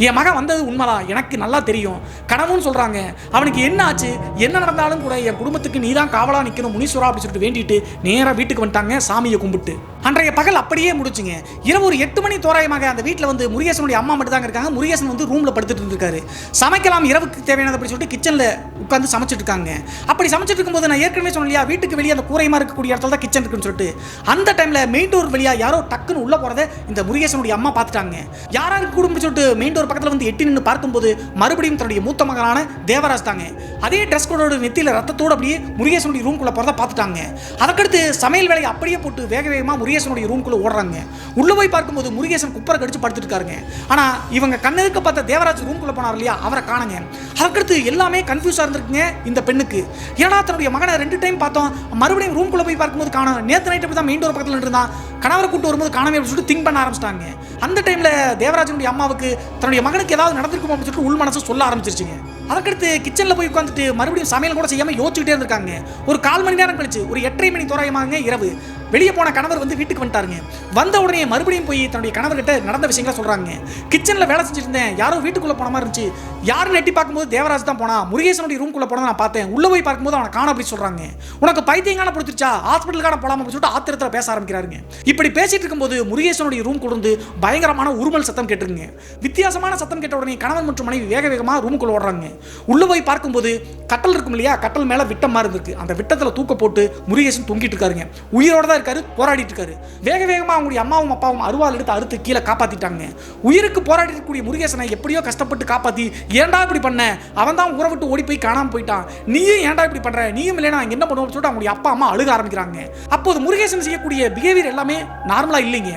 என் மகன் வந்தது உண்மைதான், எனக்கு நல்லா தெரியும், கனவுன்னு சொல்றாங்க, அவனுக்கு என்ன ஆச்சு, என்ன நடந்தாலும் கூட என் குடும்பத்துக்கு நீ தான் காவலா நிற்கணும் முனீஸ்வரா அப்படின்னு சொல்லிட்டு வேண்டிட்டு நேராக வீட்டுக்கு வந்துட்டாங்க. சாமியை கும்பிட்டு அன்றைய பகல் அப்படியே முடிச்சுங்க. இரவு ஒரு 8 மணி தோராயமாக அந்த வீட்டில் வந்து முருகேசனுடைய அம்மா மட்டும் தாங்க இருக்காங்க. முருகேசன் வந்து ரூமில் படுத்துட்டு இருக்காரு. சமைக்கலாம் இரவுக்கு தேவையானது அப்படி சொல்லிட்டு கிச்சனில் உட்காந்து சமைச்சிட்டு இருக்காங்க. அப்படி சமைச்சிட்டு இருக்கும்போது நான் ஏற்கனவே சொன்னேன் இல்லையா, வீட்டுக்கு வெளியே அந்த கூரையமா இருக்கக்கூடிய இடத்துல தான் கிச்சன் இருக்குன்னு சொல்லிட்டு அந்த டைமில் மெயின் டோர் வழியா யாரோ டக்குன்னு உள்ள போறதை இந்த முருகேசனுடைய அம்மா பார்த்துட்டாங்க. யாராருக்கு குடும்பம் சொல்லிட்டு மெயின் டோர் பக்கத்தில் வந்து எட்டி நின்று பார்க்கும்போது மறுபடியும் தன்னுடைய மூத்த மகனான தேவராஜ் தாங்க. அதே ட்ரெஸ் கோடோட நெத்தியில் ரத்தத்தோடு அப்படியே முருகேசனுடைய ரூம்குள்ளே போகிறத பார்த்துட்டாங்க. அதற்கடுத்து சமையல் வேலையை அப்படியே போட்டு வேக வேகமாக முருகேசனுடைய ரூம்குள்ளே ஓடுறாங்க. உள்ள போய் பார்க்கும்போது முருகேசன் குப்பரை கடிச்சு படுத்துட்டு இருக்காருங்க. ஆனால் இவங்க கண்ணெதுக்க பார்த்த தேவராஜ் ரூம்குள்ளே போனார் இல்லையா, அவரை காணுங்க. அதற்கடுத்து எல்லாமே கன்ஃபியூஸாக இருந்திருக்குங்க இந்த பெண்ணுக்கு. ஏன்னா தன்னுடைய மகனை 2 டைம் பார்த்தோம், மறுபடியும் ரூம்குள்ளே போய் பார்க்கும்போது காணும். நேற்று நைட்டு தான் மெயின் டோர் பக்கத்தில் இருந்தான், கணவரை கூட்டு வரும்போது காணாமல் அப்படின்னு சொல்லிட்டு திங்க் பண்ண ஆரம்பிச்சிட்டாங்க. அந்த டைமில் தேவராஜனுடைய அம்மாவுக்கு தன்னுடைய மகனுக்கு ஏதாவது நடந்திருக்கும் அப்படின்னு சொல்லிட்டு உள் மனசு சொல்ல ஆரம்பிச்சிருச்சுங்க. அதற்கடுத்து கிச்சனில் போய் உட்காந்துட்டு மறுபடியும் சமையல் கூட செய்யாமல் யோசிச்சுக்கிட்டே இருந்திருக்காங்க. ஒரு 1/4 மணி நேரம் கழிச்சு ஒரு 8:30 மணி தோராயமாக இரவு வெளியே போன கணவர் வந்து வீட்டுக்கு வந்துட்டாருங்க. வந்த உடனே மறுபடியும் போய் தன்னுடைய கணவர்கிட்ட நடந்த விஷயங்களை சொல்றாங்க. கிச்சனில் வேலை செஞ்சுட்டு இருந்தேன், யாரோ வீட்டுக்குள்ளே போன மாதிரி இருந்துச்சு, யாருன்னு எட்டி பார்க்கும்போது தேவராஜ் தான் போனா, முருகேசனுடைய ரூம்குள்ளே போனதை நான் பார்த்தேன், உள்ள போய் பார்க்கும்போது அவனை காண அப்படி சொல்றாங்க. உனக்கு பைத்தியங்கான பிடிச்சிருச்சா, ஹாஸ்பிட்டலுக்கான போலாமா அப்படின்னு சொல்லிட்டு ஆத்திரத்தில் பேச ஆரம்பிக்கிறாருங்க. இப்படி பேசிட்டு இருக்கும்போது முருகேசனுடைய ரூம் கொண்டு பயங்கரமான உருமல் சத்தம் கேட்டுருங்க. வித்தியாசமான சத்தம் கேட்ட உடனே கணவன் மற்றும் மனைவி வேக வேகமாக ரூமுக்குள்ள ஓடுறாங்க. உள்ள போய் பார்க்கும்போது கட்டல் இருக்கும் இல்லையா, கட்டல் மேல விட்டம் மாதிரி இருக்கு. அந்த விட்டத்தில் தூக்க போட்டு முருகேசன் தூங்கிட்டு இருக்காருங்க. உயிரோட தான் இருக்காரு, போராடிட்டு இருக்காரு. வேக வேகமாக அவங்களுடைய அம்மாவும் அப்பாவும் அருவாள் எடுத்து அறுத்து கீழே காப்பாத்திட்டாங்க. உயிருக்கு போராடி இருக்கக்கூடிய முருகேசனை எப்படியோ கஷ்டப்பட்டு காப்பாத்தி, ஏன்டா இப்படி பண்ண, அவன் தான் ஊரை விட்டு ஓடி போய் காணாம போயிட்டான், நீயும் ஏன்டா இப்படி பண்ற, நீயும் இல்லைனா என்ன பண்ணுவோம்னு சொல்லிட்டு அவங்களுடைய அப்பா அம்மா அழுக ஆரம்பிக்கிறாங்க. அப்போது முருகேசன் செய்யக்கூடிய பிஹேவியர் எல்லாமே நார்மலா இல்லைங்க.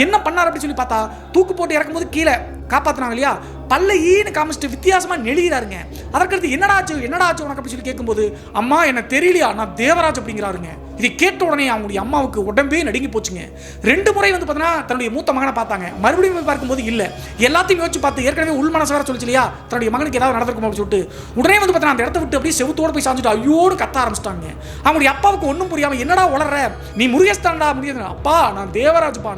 என்ன பண்ணார் அப்படின்னு சொல்லி பார்த்தா, தூக்கு போட்டு இறக்கும்போது கீழே காப்பாத்தினாங்க இல்லையா, பல்ல ஈன்னு காமிச்சிட்டு வித்தியாசமா நெளிகிறாருங்க. அதற்கடுத்து என்னடா ஆச்சு உனக்கு அப்படி சொல்லி கேட்கும்போது, அம்மா என்ன தெரியலையா, நான் தேவராஜ் அப்படிங்கிறாருங்க. இதை கேட்ட உடனே அவங்களுடைய அம்மாவுக்கு உடம்பே நடுங்கி போச்சுங்க. 2 முறை வந்து பார்த்தீங்கன்னா தன்னுடைய மூத்த மகனை பார்த்தாங்க. மறுபடியும் பார்க்கும்போது இல்லை, எல்லாத்தையும் யோசிச்சு பார்த்து ஏற்கனவே உள் மனசு வேற சொல்லிச்சு இல்லையா, தன்னுடைய மகனுக்கு ஏதாவது நடந்திருக்கும் அப்படின்னு சொல்லிட்டு உடனே வந்து பார்த்தீங்கன்னா அந்த இடத்த விட்டு அப்படியே செவுத்தோடு போய் சாஞ்சிட்டு ஐயோடு கத்த ஆரம்பிச்சிட்டாங்க. அவங்களுடைய அப்பாவுக்கு ஒன்றும் புரியாம, என்னடா உளர்ற, நீ முருகேஷ் தான்டா முடியாது, அப்பா நான் தேவராஜ்பா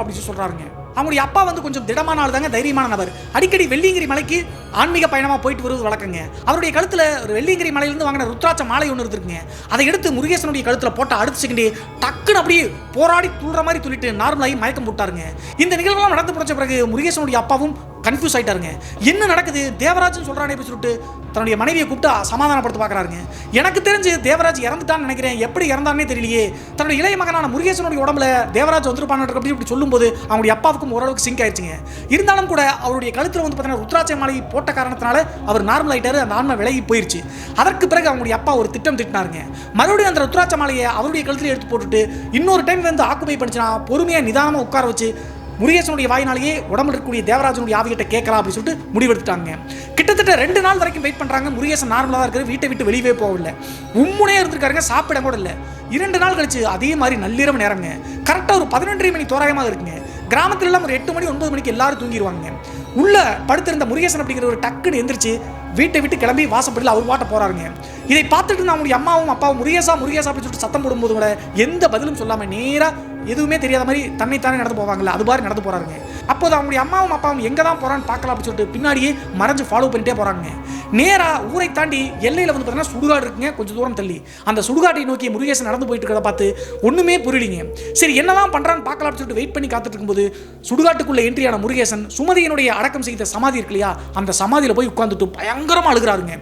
அப்படின்னு சொல்றாருங்க. அவங்களுடைய அப்பா வந்து கொஞ்சம் திடமான ஆள் தாங்க, தைரியமான நபர். அடிக்கடி வெள்ளியங்கிரி மலைக்கு ஆன்மீக பயணமாக போயிட்டு வருவது வழக்கங்க. அவருடைய கழுத்தில் ஒரு வெள்ளியங்கிரி மலையிலிருந்து வாங்கின ருத்ராட்ச மாலை ஒன்று இருக்குங்க. அதை எடுத்து முருகேசனுடைய கழுத்தில் போட்ட அடுத்த செகண்டே டக்குன்னு அப்படியே போராடி துள்ளுற மாதிரி துள்ளிட்டு நார்மலாகி மயக்கம் போட்டாருங்க. இந்த நிகழ்வுலாம் நடந்து முடிச்ச பிறகு முருகேசனுடைய அப்பாவும் கன்ஃபியூஸ் ஆயிட்டாருங்க. என்ன நடக்குது, தேவராஜ் சொல்றானே அப்படின்னு சொல்லிட்டு தன்னுடைய மனைவியை கூப்பிட்டு சமாதானப்படுத்த பார்க்குறாருங்க. எனக்கு தெரிஞ்சு தேவராஜ் இறந்துட்டான்னு நினைக்கிறேன், எப்படி இறந்தானே தெரியலையே, தன்னுடைய இளைய மகனான முருகேசனுடைய உடம்புல தேவராஜ் வந்துருப்பான்னு அப்படி சொல்லும்போது அவங்களுடைய அப்பாவுக்கும் ஓரளவுக்கு சிங்க் ஆயிடுச்சுங்க. இருந்தாலும் கூட அவருடைய கழுத்தில் வந்து பார்த்தீங்கன்னா ருத்ராட்ச மாலை போட்ட காரணத்தினால அவர் நார்மல் ஆயிட்டாரு, அந்த ஆன்மா விலகி போயிருச்சு. அதற்கு பிறகு அவங்களுடைய அப்பா ஒரு திட்டம் திட்டினாருங்க. மறுபடியும் அந்த ருத்ராட்ச மாலையை அவருடைய கழுத்தில் எடுத்து போட்டுட்டு இன்னொரு டைம் வந்து ஆக்குபை பண்ணிச்சுன்னா பொறுமையாக நிதானமாக உட்கார வச்சு முருகேசனுடைய வாயினாலேயே உடம்புல இருக்கக்கூடிய தேவராஜனுடைய ஆவிகிட்ட கேட்கலாம் அப்படின்னு சொல்லிட்டு முடிவெடுத்துட்டாங்க. கிட்டத்தட்ட 2 நாள் வரைக்கும் வெயிட் பண்றாங்க. முருகேசன் நார்மலாக தான் இருக்காரு, வீட்டை விட்டு வெளியே போகல, உம்முனே இருந்திருக்காருங்க, சாப்பிட கூட இல்லை. 2 நாள் கழிச்சு அதே மாதிரி நள்ளிரவு நேரங்க, கரெக்டாக ஒரு 11:30 மணி தோராயமாக இருக்குங்க. கிராமத்துல எல்லாம் ஒரு 8 மணி 9 மணிக்கு எல்லாரும் தூங்கிடுவாங்க. உள்ள படுத்திருந்த முருகேசன் அப்படிங்கிற ஒரு டக்குன்னு எந்திரிச்சு வீட்டை விட்டு கிளம்பி வாசப்படியில் அவர் பாட்ட போறாருங்க. இதை பார்த்துட்டு நம்முடைய அம்மாவும் அப்பாவும் முருகேசா முருகேசா அப்படின்னு சொல்லிட்டு சத்தம் போடும்போது கூட எந்த பதிலும் சொல்லாம நேரா எதுவுமே தெரியாத மாதிரி தன்னைத்தானே நடந்து போவாங்கல்ல, அது மாதிரி நடந்து போறாங்க. அப்போது அவங்களுடைய அம்மாவும் அப்பாவும் எங்கே தான் போறான்னு பார்க்கலாம் அப்படின்னு சொல்லிட்டு பின்னாடியே மறைஞ்சு ஃபாலோ பண்ணிட்டே போறாங்க. நேரா ஊரை தாண்டி எல்லையில் வந்து பார்த்தீங்கன்னா சுடுகாடு இருக்குங்க, கொஞ்சம் தூரம் தள்ளி. அந்த சுடுகாட்டை நோக்கி முருகேசன் நடந்து போயிட்டு இருக்கிறத பார்த்து ஒண்ணுமே புரியலிங்க. சரி என்னதான் பண்றான்னு பார்க்கலாம் அப்படின்னு சொல்லிட்டு வெயிட் பண்ணி காத்துட்டு இருக்கும்போது சுடுகாட்டுக்குள்ள என்ட்ரியான முருகேசன் சுமதியினுடைய அடக்கம் செய்த சமாதி இருக்கு இல்லையா, அந்த சமாதியில போய் உட்கார்ந்துட்டு பயங்கரமா அழுகிறாருங்க.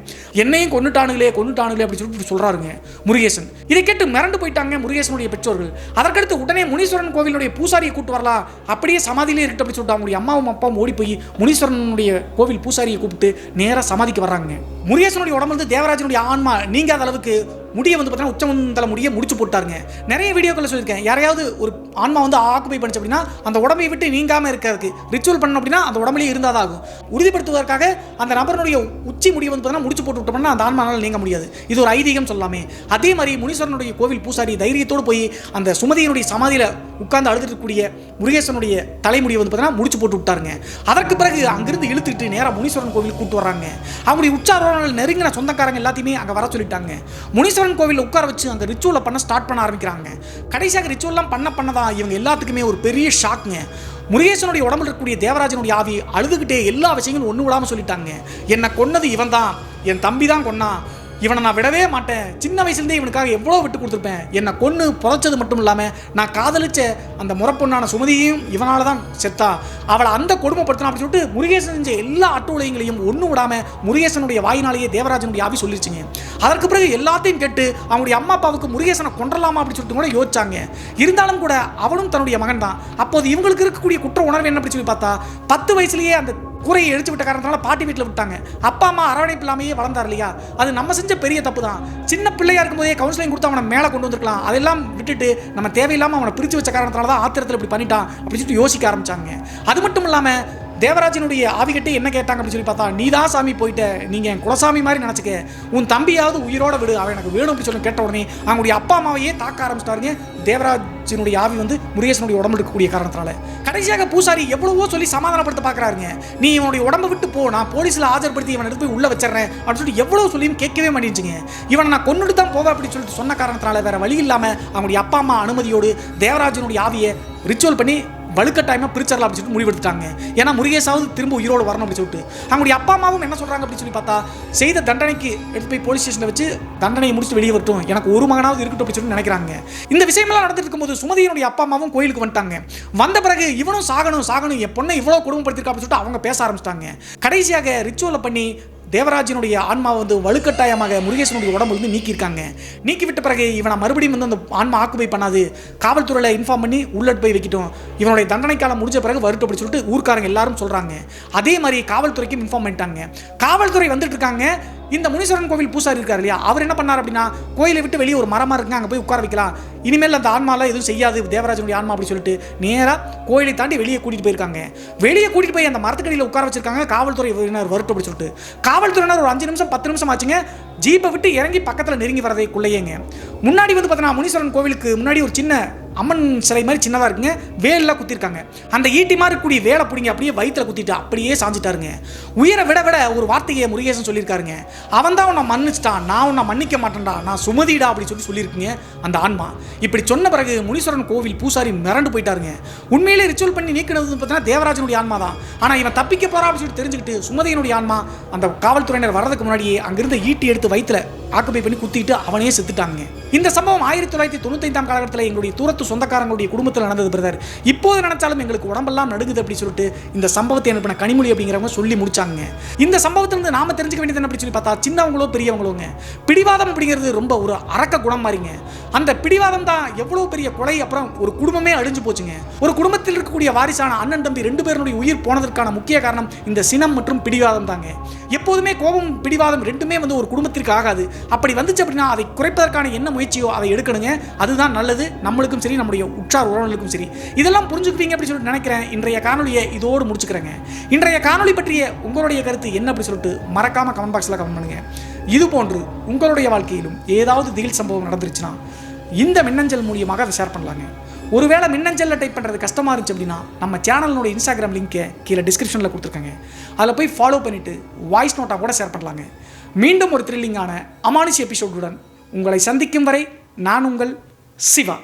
என்னையும் கொன்னுட்டானுங்களே அப்படின்னு சொல்லிட்டு சொல்றாருங்க முருகேசன். இதை கேட்டு மிரண்டு போயிட்டாங்க முருகேசனுடைய பெற்றோர்கள். அதற்கடுத்து உடனே முனீஸ்வரன் கோவிலுடைய பூசாரியை கூட்டு வரலாம், அப்படியே சமாதியிலே இருக்கட்டும் அப்படின்னு சொல்லிட்டு அவங்களுடைய அம்மாவும் அப்பாவும் ஓடி போய் முனீஸ்வரனுடைய கோவில் பூசாரியை கூப்பிட்டு நேரா சமாதிக்கு வர்றாங்க. முருகேசனுடைய உடம்பு வந்து தேவராஜனுடைய ஆன்மா நீங்காத அளவுக்கு முடிய வந்து பார்த்தீங்கன்னா உச்சமந்தல முடிய முடிச்சு போட்டாருங்க. நிறைய வீடியோக்களில் சொல்லியிருக்கேன், யாரையாவது ஒரு ஆன்மா வந்து ஆக்குபை பண்ணிச்சு அப்படின்னா அந்த உடம்பை விட்டு நீங்காமல் இருக்கிறதுக்கு ரிச்சுவல் பண்ணணும் அப்படின்னா அந்த உடம்புலேயே இருந்தால் ஆகும். உறுதிப்படுத்துவதற்காக அந்த நபருடைய உச்சி முடிய வந்து பார்த்தீங்கன்னா முடிச்சு போட்டு விட்டோம்னா அந்த ஆன்மானால் நீங்க முடியாது. இது ஒரு ஐதீகம் சொல்லாமே. அதே மாதிரி முனீஸ்வரனுடைய கோவில் பூசாரி தைரியத்தோடு போய் அந்த சுமதியினுடைய சமாதியில் உட்கார்ந்து அழுதுக்கூடிய முருகேசனுடைய தலைமுடியை வந்து பார்த்தீங்கன்னா முடிச்சு போட்டு விட்டாருங்க. அதற்கு பிறகு அங்கிருந்து இழுத்துட்டு நேராக முனீஸ்வரன் கோவில் கூட்டு வர்றாங்க. அவங்களுடைய உச்சாரணங்கள் நெருங்கின சொந்தக்காரங்க எல்லாத்தையுமே அங்கே வர சொல்லிட்டாங்க. முனீஸ்வரன் கோவில் உட்கார வச்சு அந்த ரிச்சுவலை பண்ண ஸ்டார்ட் பண்ண ஆரம்பிக்கிறாங்க. கடைசியாக ரிச்சுவல்லாம் பண்ணதான் இவங்க எல்லாத்துக்குமே ஒரு பெரிய ஷாக்குங்க. முருகேசனுடைய உடம்புல இருக்கக்கூடிய தேவராஜனுடைய ஆவி அழுதுகிட்டே எல்லா விஷயங்களும் ஒன்று விடாமல் சொல்லிட்டாங்க. என்னை கொன்னது இவன் தான், என் தம்பி தான் கொன்னா, இவனை நான் விடவே மாட்டேன், சின்ன வயசுலேருந்தே இவனுக்காக எவ்வளோ விட்டு கொடுத்துருப்பேன், என்னை கொன்று புதைச்சது மட்டும் இல்லாமல் நான் காதலிச்ச அந்த முறப்பொண்ணான சுமதியையும் இவனால தான் செத்தா, அவளை அந்த கொடுமைப்படுத்தினா அப்படின்னு சொல்லிட்டு முருகேசன் செஞ்ச எல்லா அட்டுவலைகளையும் ஒன்று விடாமல் முருகேசனுடைய வாயினாலேயே தேவராஜனுடைய ஆவி சொல்லிருச்சுங்க. அதற்கு பிறகு எல்லாத்தையும் கேட்டு அவங்களுடைய அம்மா அப்பாவுக்கு முருகேசனை கொன்றலாமா அப்படின்னு சொல்லிட்டு கூட யோசிச்சாங்க. இருந்தாலும் கூட அவனும் தன்னுடைய மகன் தான். அப்போது இவங்களுக்கு இருக்கக்கூடிய குற்ற உணர்வு என்ன அப்படின்னு சொல்லி பார்த்தா 10 வயசுலேயே அந்த கூரையை எழுச்சி விட்ட காரணத்தினால பாட்டி வீட்டில் விட்டாங்க. அப்பா அம்மா அரவணைப்பு இல்லாமையே வளர்ந்தார் இல்லையா, அது நம்ம செஞ்ச பெரிய தப்பு தான். சின்ன பிள்ளையா இருக்கும்போதே கவுன்சிலிங் கொடுத்து அவனை மேலே கொண்டு வந்திருக்கலாம். அதெல்லாம் விட்டுட்டு நம்ம தேவையில்லாமல் அவனை பிரித்து வச்ச காரணத்தினால தான் ஆத்திரத்தில் இப்படி பண்ணிட்டான் அப்படின்னு சொல்லிட்டு யோசிக்க ஆரம்பிச்சாங்க. அது மட்டும் இல்லாமல் தேவராஜனுடைய ஆவிகிட்டே என்ன கேட்டாங்க அப்படின்னு சொல்லி பார்த்தா, நீ தான் சாமி போயிட்ட, நீங்கள் என் குலசாமி மாதிரி நினச்சிக்க, உன் தம்பியாவது உயிரோட விடு, அவன் எனக்கு வேணும் அப்படின்னு சொல்லி கேட்ட உடனே அவங்களுடைய அப்பா அம்மாவையே தாக்க ஆரம்பிச்சிட்டாருங்க தேவராஜனுடைய ஆவி வந்து முருகேசனுடைய உடம்பு இருக்கக்கூடிய காரணத்தினால. கடைசியாக பூசாரி எவ்வளவோ சொல்லி சமாதானப்படுத்த பார்க்குறாருங்க. நீ இவனுடைய உடம்பை விட்டு போ, நான் போலீஸில் ஆஜர்படுத்தி இவனை எடுத்து போய் உள்ள வச்சிடறேன் அப்படின்னு சொல்லிட்டு எவ்வளோ சொல்லியும் கேட்கவே மாட்டேங்குங்க. இவனை நான் கொண்டுட்டு தான் போவேன் அப்படின்னு சொல்லிட்டு சொன்ன காரணத்தினால வேற வழி இல்லாமல் அவங்களுடைய அப்பா அம்மா அனுமதியோடு தேவராஜனுடைய ஆவியை ரிச்சுவல் பண்ணி வலுக்கட்டாயமாக பிரிச்சரலாம் அப்படின்னு சொல்லிட்டு முடிவெடுத்துட்டாங்க. ஏன்னா முருகேசாவது திரும்ப உயிரோடு வரணும் அப்படின்னு சொல்லிட்டு. அவங்களுடைய அப்பா அம்மாவும் என்ன சொல்கிறாங்க அப்படின்னு சொல்லி பார்த்தா, செய்த தண்டனைக்கு எடுத்து போய் போலீஸ் ஸ்டேஷனில் வச்சு தண்டனையை முடிச்சுட்டு வெளியே வரட்டும், எனக்கு ஒரு மகனாவது இருக்கட்டும் அப்படின்னு சொல்லி நினைக்கிறாங்க. இந்த விஷயமெல்லாம் நடந்துட்டு இருக்கும்போது சுமதியினுடைய அப்பா அம்மாவும் கோயிலுக்கு வந்துட்டாங்க. வந்த பிறகு இவனும் சாகணும், என் பொண்ணை இவ்வளோ குடும்பப்படுத்திருக்கா அப்படின்னு சொல்லிட்டு அவங்க பேச ஆரம்பிச்சிட்டாங்க. கடைசியாக ரிச்சுவலை பண்ணி தேவராஜனுடைய ஆன்மாவை வந்து வலுக்கட்டாயமாக முருகேசனுடைய உடம்பு வந்து நீக்கியிருக்காங்க. நீக்கிவிட்ட பிறகு இவனை மறுபடியும் வந்து அந்த ஆன்மா ஆக்குபை பண்ணாது, காவல்துறையில் இன்ஃபார்ம் பண்ணி உள்ளட் போய் வைக்கிட்டோம், இவனுடைய தண்டனை காலம் முடிஞ்ச பிறகு வரட்டும் அப்படின்னு சொல்லிட்டு ஊர்க்காரங்க எல்லாரும் சொல்கிறாங்க. அதே மாதிரி காவல்துறைக்கும் இன்ஃபார்ம் பண்ணிட்டாங்க. காவல்துறை வந்துட்டு இருக்காங்க. இந்த முனீஸ்வரன் கோவில் பூசாரி இருக்கார் இல்லையா, அவர் என்ன பண்ணார் அப்படின்னா, கோயிலை விட்டு வெளியே ஒரு மரமாக இருக்குங்க, அங்கே போய் உட்கார வைக்கலாம், இனிமேல் அந்த ஆன்மாலாம் எதுவும் செய்யாது தேவராஜனுடைய ஆன்மா அப்படின்னு சொல்லிட்டு நேராக கோயிலை தாண்டி வெளியே கூட்டிகிட்டு போயிருக்காங்க. வெளியே கூட்டிகிட்டு போய் அந்த மரத்துக்கடியில் உட்கார வச்சிருக்காங்க. காவல்துறை வரட்டும் அப்படின்னு சொல்லிட்டு காவல்துறையினர் ஒரு 5 நிமிஷம் 10 நிமிஷம் ஆச்சுங்க. ஜீப்பை விட்டு இறங்கி பக்கத்தில் நெருங்கி வரதைக்குள்ளேயேங்க முன்னாடி வந்து பார்த்தீங்கன்னா முனீஸ்வரன் கோவிலுக்கு முன்னாடி ஒரு சின்ன அம்மன் சிலை மாதிரி சின்னதாக இருக்குங்க, வேலெல்லாம் குத்திருக்காங்க. அந்த ஈட்டி மாதிரி இருக்கக்கூடிய வேலை பிடிங்க அப்படியே வயிற்றில் குத்திட்டு அப்படியே சாஞ்சிட்டாருங்க. உயிரை விட ஒரு வார்த்தையை முருகேசன் சொல்லியிருக்காருங்க, அவன் தான் உன்னை மன்னிச்சிட்டான், நான் உன்னை மன்னிக்க மாட்டேன்டா, நான் சுமதிடா அப்படின்னு சொல்லியிருக்குங்க அந்த ஆன்மா. இப்படி சொன்ன பிறகு முனீஸ்வரன் கோவில் பூசாரி மிரண்டு போயிட்டாருங்க. உண்மையிலே ரிச்சுவல் பண்ணி நீக்கினது பார்த்தீங்கன்னா தேவராஜனுடைய ஆன்மா தான். ஆனால் இவன் தப்பிக்க போறா அப்படின்னு சொல்லிட்டு தெரிஞ்சுக்கிட்டு சுமதியினுடைய ஆன்மா அந்த காவல்துறையினர் வரதுக்கு முன்னாடியே அங்கிருந்து ஈட்டி எடுத்து வயிற்றில் ஆக்குபை பண்ணி குத்திட்டு அவனே செத்துட்டாங்க. இந்த சம்பவம் 1995 காலகட்டத்தில் எங்களுடைய தூரத்து சொந்தக்காரங்களுடைய குடும்பத்தில் நடந்தது பிரதர். இப்போது நினைச்சாலும் எங்களுக்கு உடம்பெல்லாம் நடுங்குது அப்படின்னு சொல்லிட்டு இந்த சம்பவத்தை அனுப்பின கனிமொழி அப்படிங்கிறவங்க சொல்லி முடிச்சாங்க. இந்த சம்பவத்திலிருந்து நாம தெரிஞ்சுக்க வேண்டியது என்ன அப்படின்னு சொல்லி பார்த்தா, சின்னவங்களோ பெரியவங்களோங்க பிடிவாதம் அப்படிங்கிறது ரொம்ப ஒரு அரக்க குணம் மாதிரிங்க. அந்த பிடிவாதம் தான் எவ்வளவு பெரிய கொலை, அப்புறம் ஒரு குடும்பமே அழிஞ்சு போச்சுங்க. ஒரு குடும்பத்தில் இருக்கக்கூடிய வாரிசான அண்ணன் தம்பி 2 பேருடைய உயிர் போனதற்கான முக்கிய காரணம் இந்த சினம் மற்றும் பிடிவாதம் தாங்க. எப்போதுமே கோபம் பிடிவாதம் ரெண்டுமே வந்து ஒரு குடும்பத்திற்கு ஆகாது. அப்படி வந்துச்சு அப்படின்னா அதை குறைப்பதற்கான என்ன முயற்சியோ அதை எடுக்கணுங்க. அதுதான் நல்லது, நம்மளுக்கும் சரி நம்முடைய உற்றார் உறவினர்களுக்கும் சரி. இதெல்லாம் புரிஞ்சுக்குவீங்க அப்படின்னு சொல்லிட்டு நினைக்கிறேன். இன்றைய காணொலியை இதோடு முடிச்சுக்கிறேங்க. இன்றைய காணொலி பற்றிய உங்களுடைய கருத்து என்ன அப்படி சொல்லிட்டு மறக்காம கமெண்ட் பாக்ஸில் கமெண்ட் பண்ணுங்க. இது போன்று உங்களுடைய வாழ்க்கையிலும் ஏதாவது திகில் சம்பவம் நடந்துருச்சுன்னா இந்த மின்னஞ்சல் மூலியமாக அதை ஷேர் பண்ணலாங்க. ஒருவேளை மின்னஞ்சலில் டைப் பண்ணுறது கஷ்டமாக இருந்துச்சு அப்படின்னா நம்ம சேனலினுடைய இன்ஸ்டாகிராம் லிங்க்கை கீழே டிஸ்கிரிப்ஷனில் கொடுத்துருக்காங்க. அதில் போய் ஃபாலோ பண்ணிவிட்டு வாய்ஸ் நோட்டாக கூட ஷேர் பண்ணலாங்க. மீண்டும் ஒரு த்ரில்லிங்கான அமானுஷ எபிசோடுடன் உங்களை சந்திக்கும் வரை நான் உங்கள் சிவா.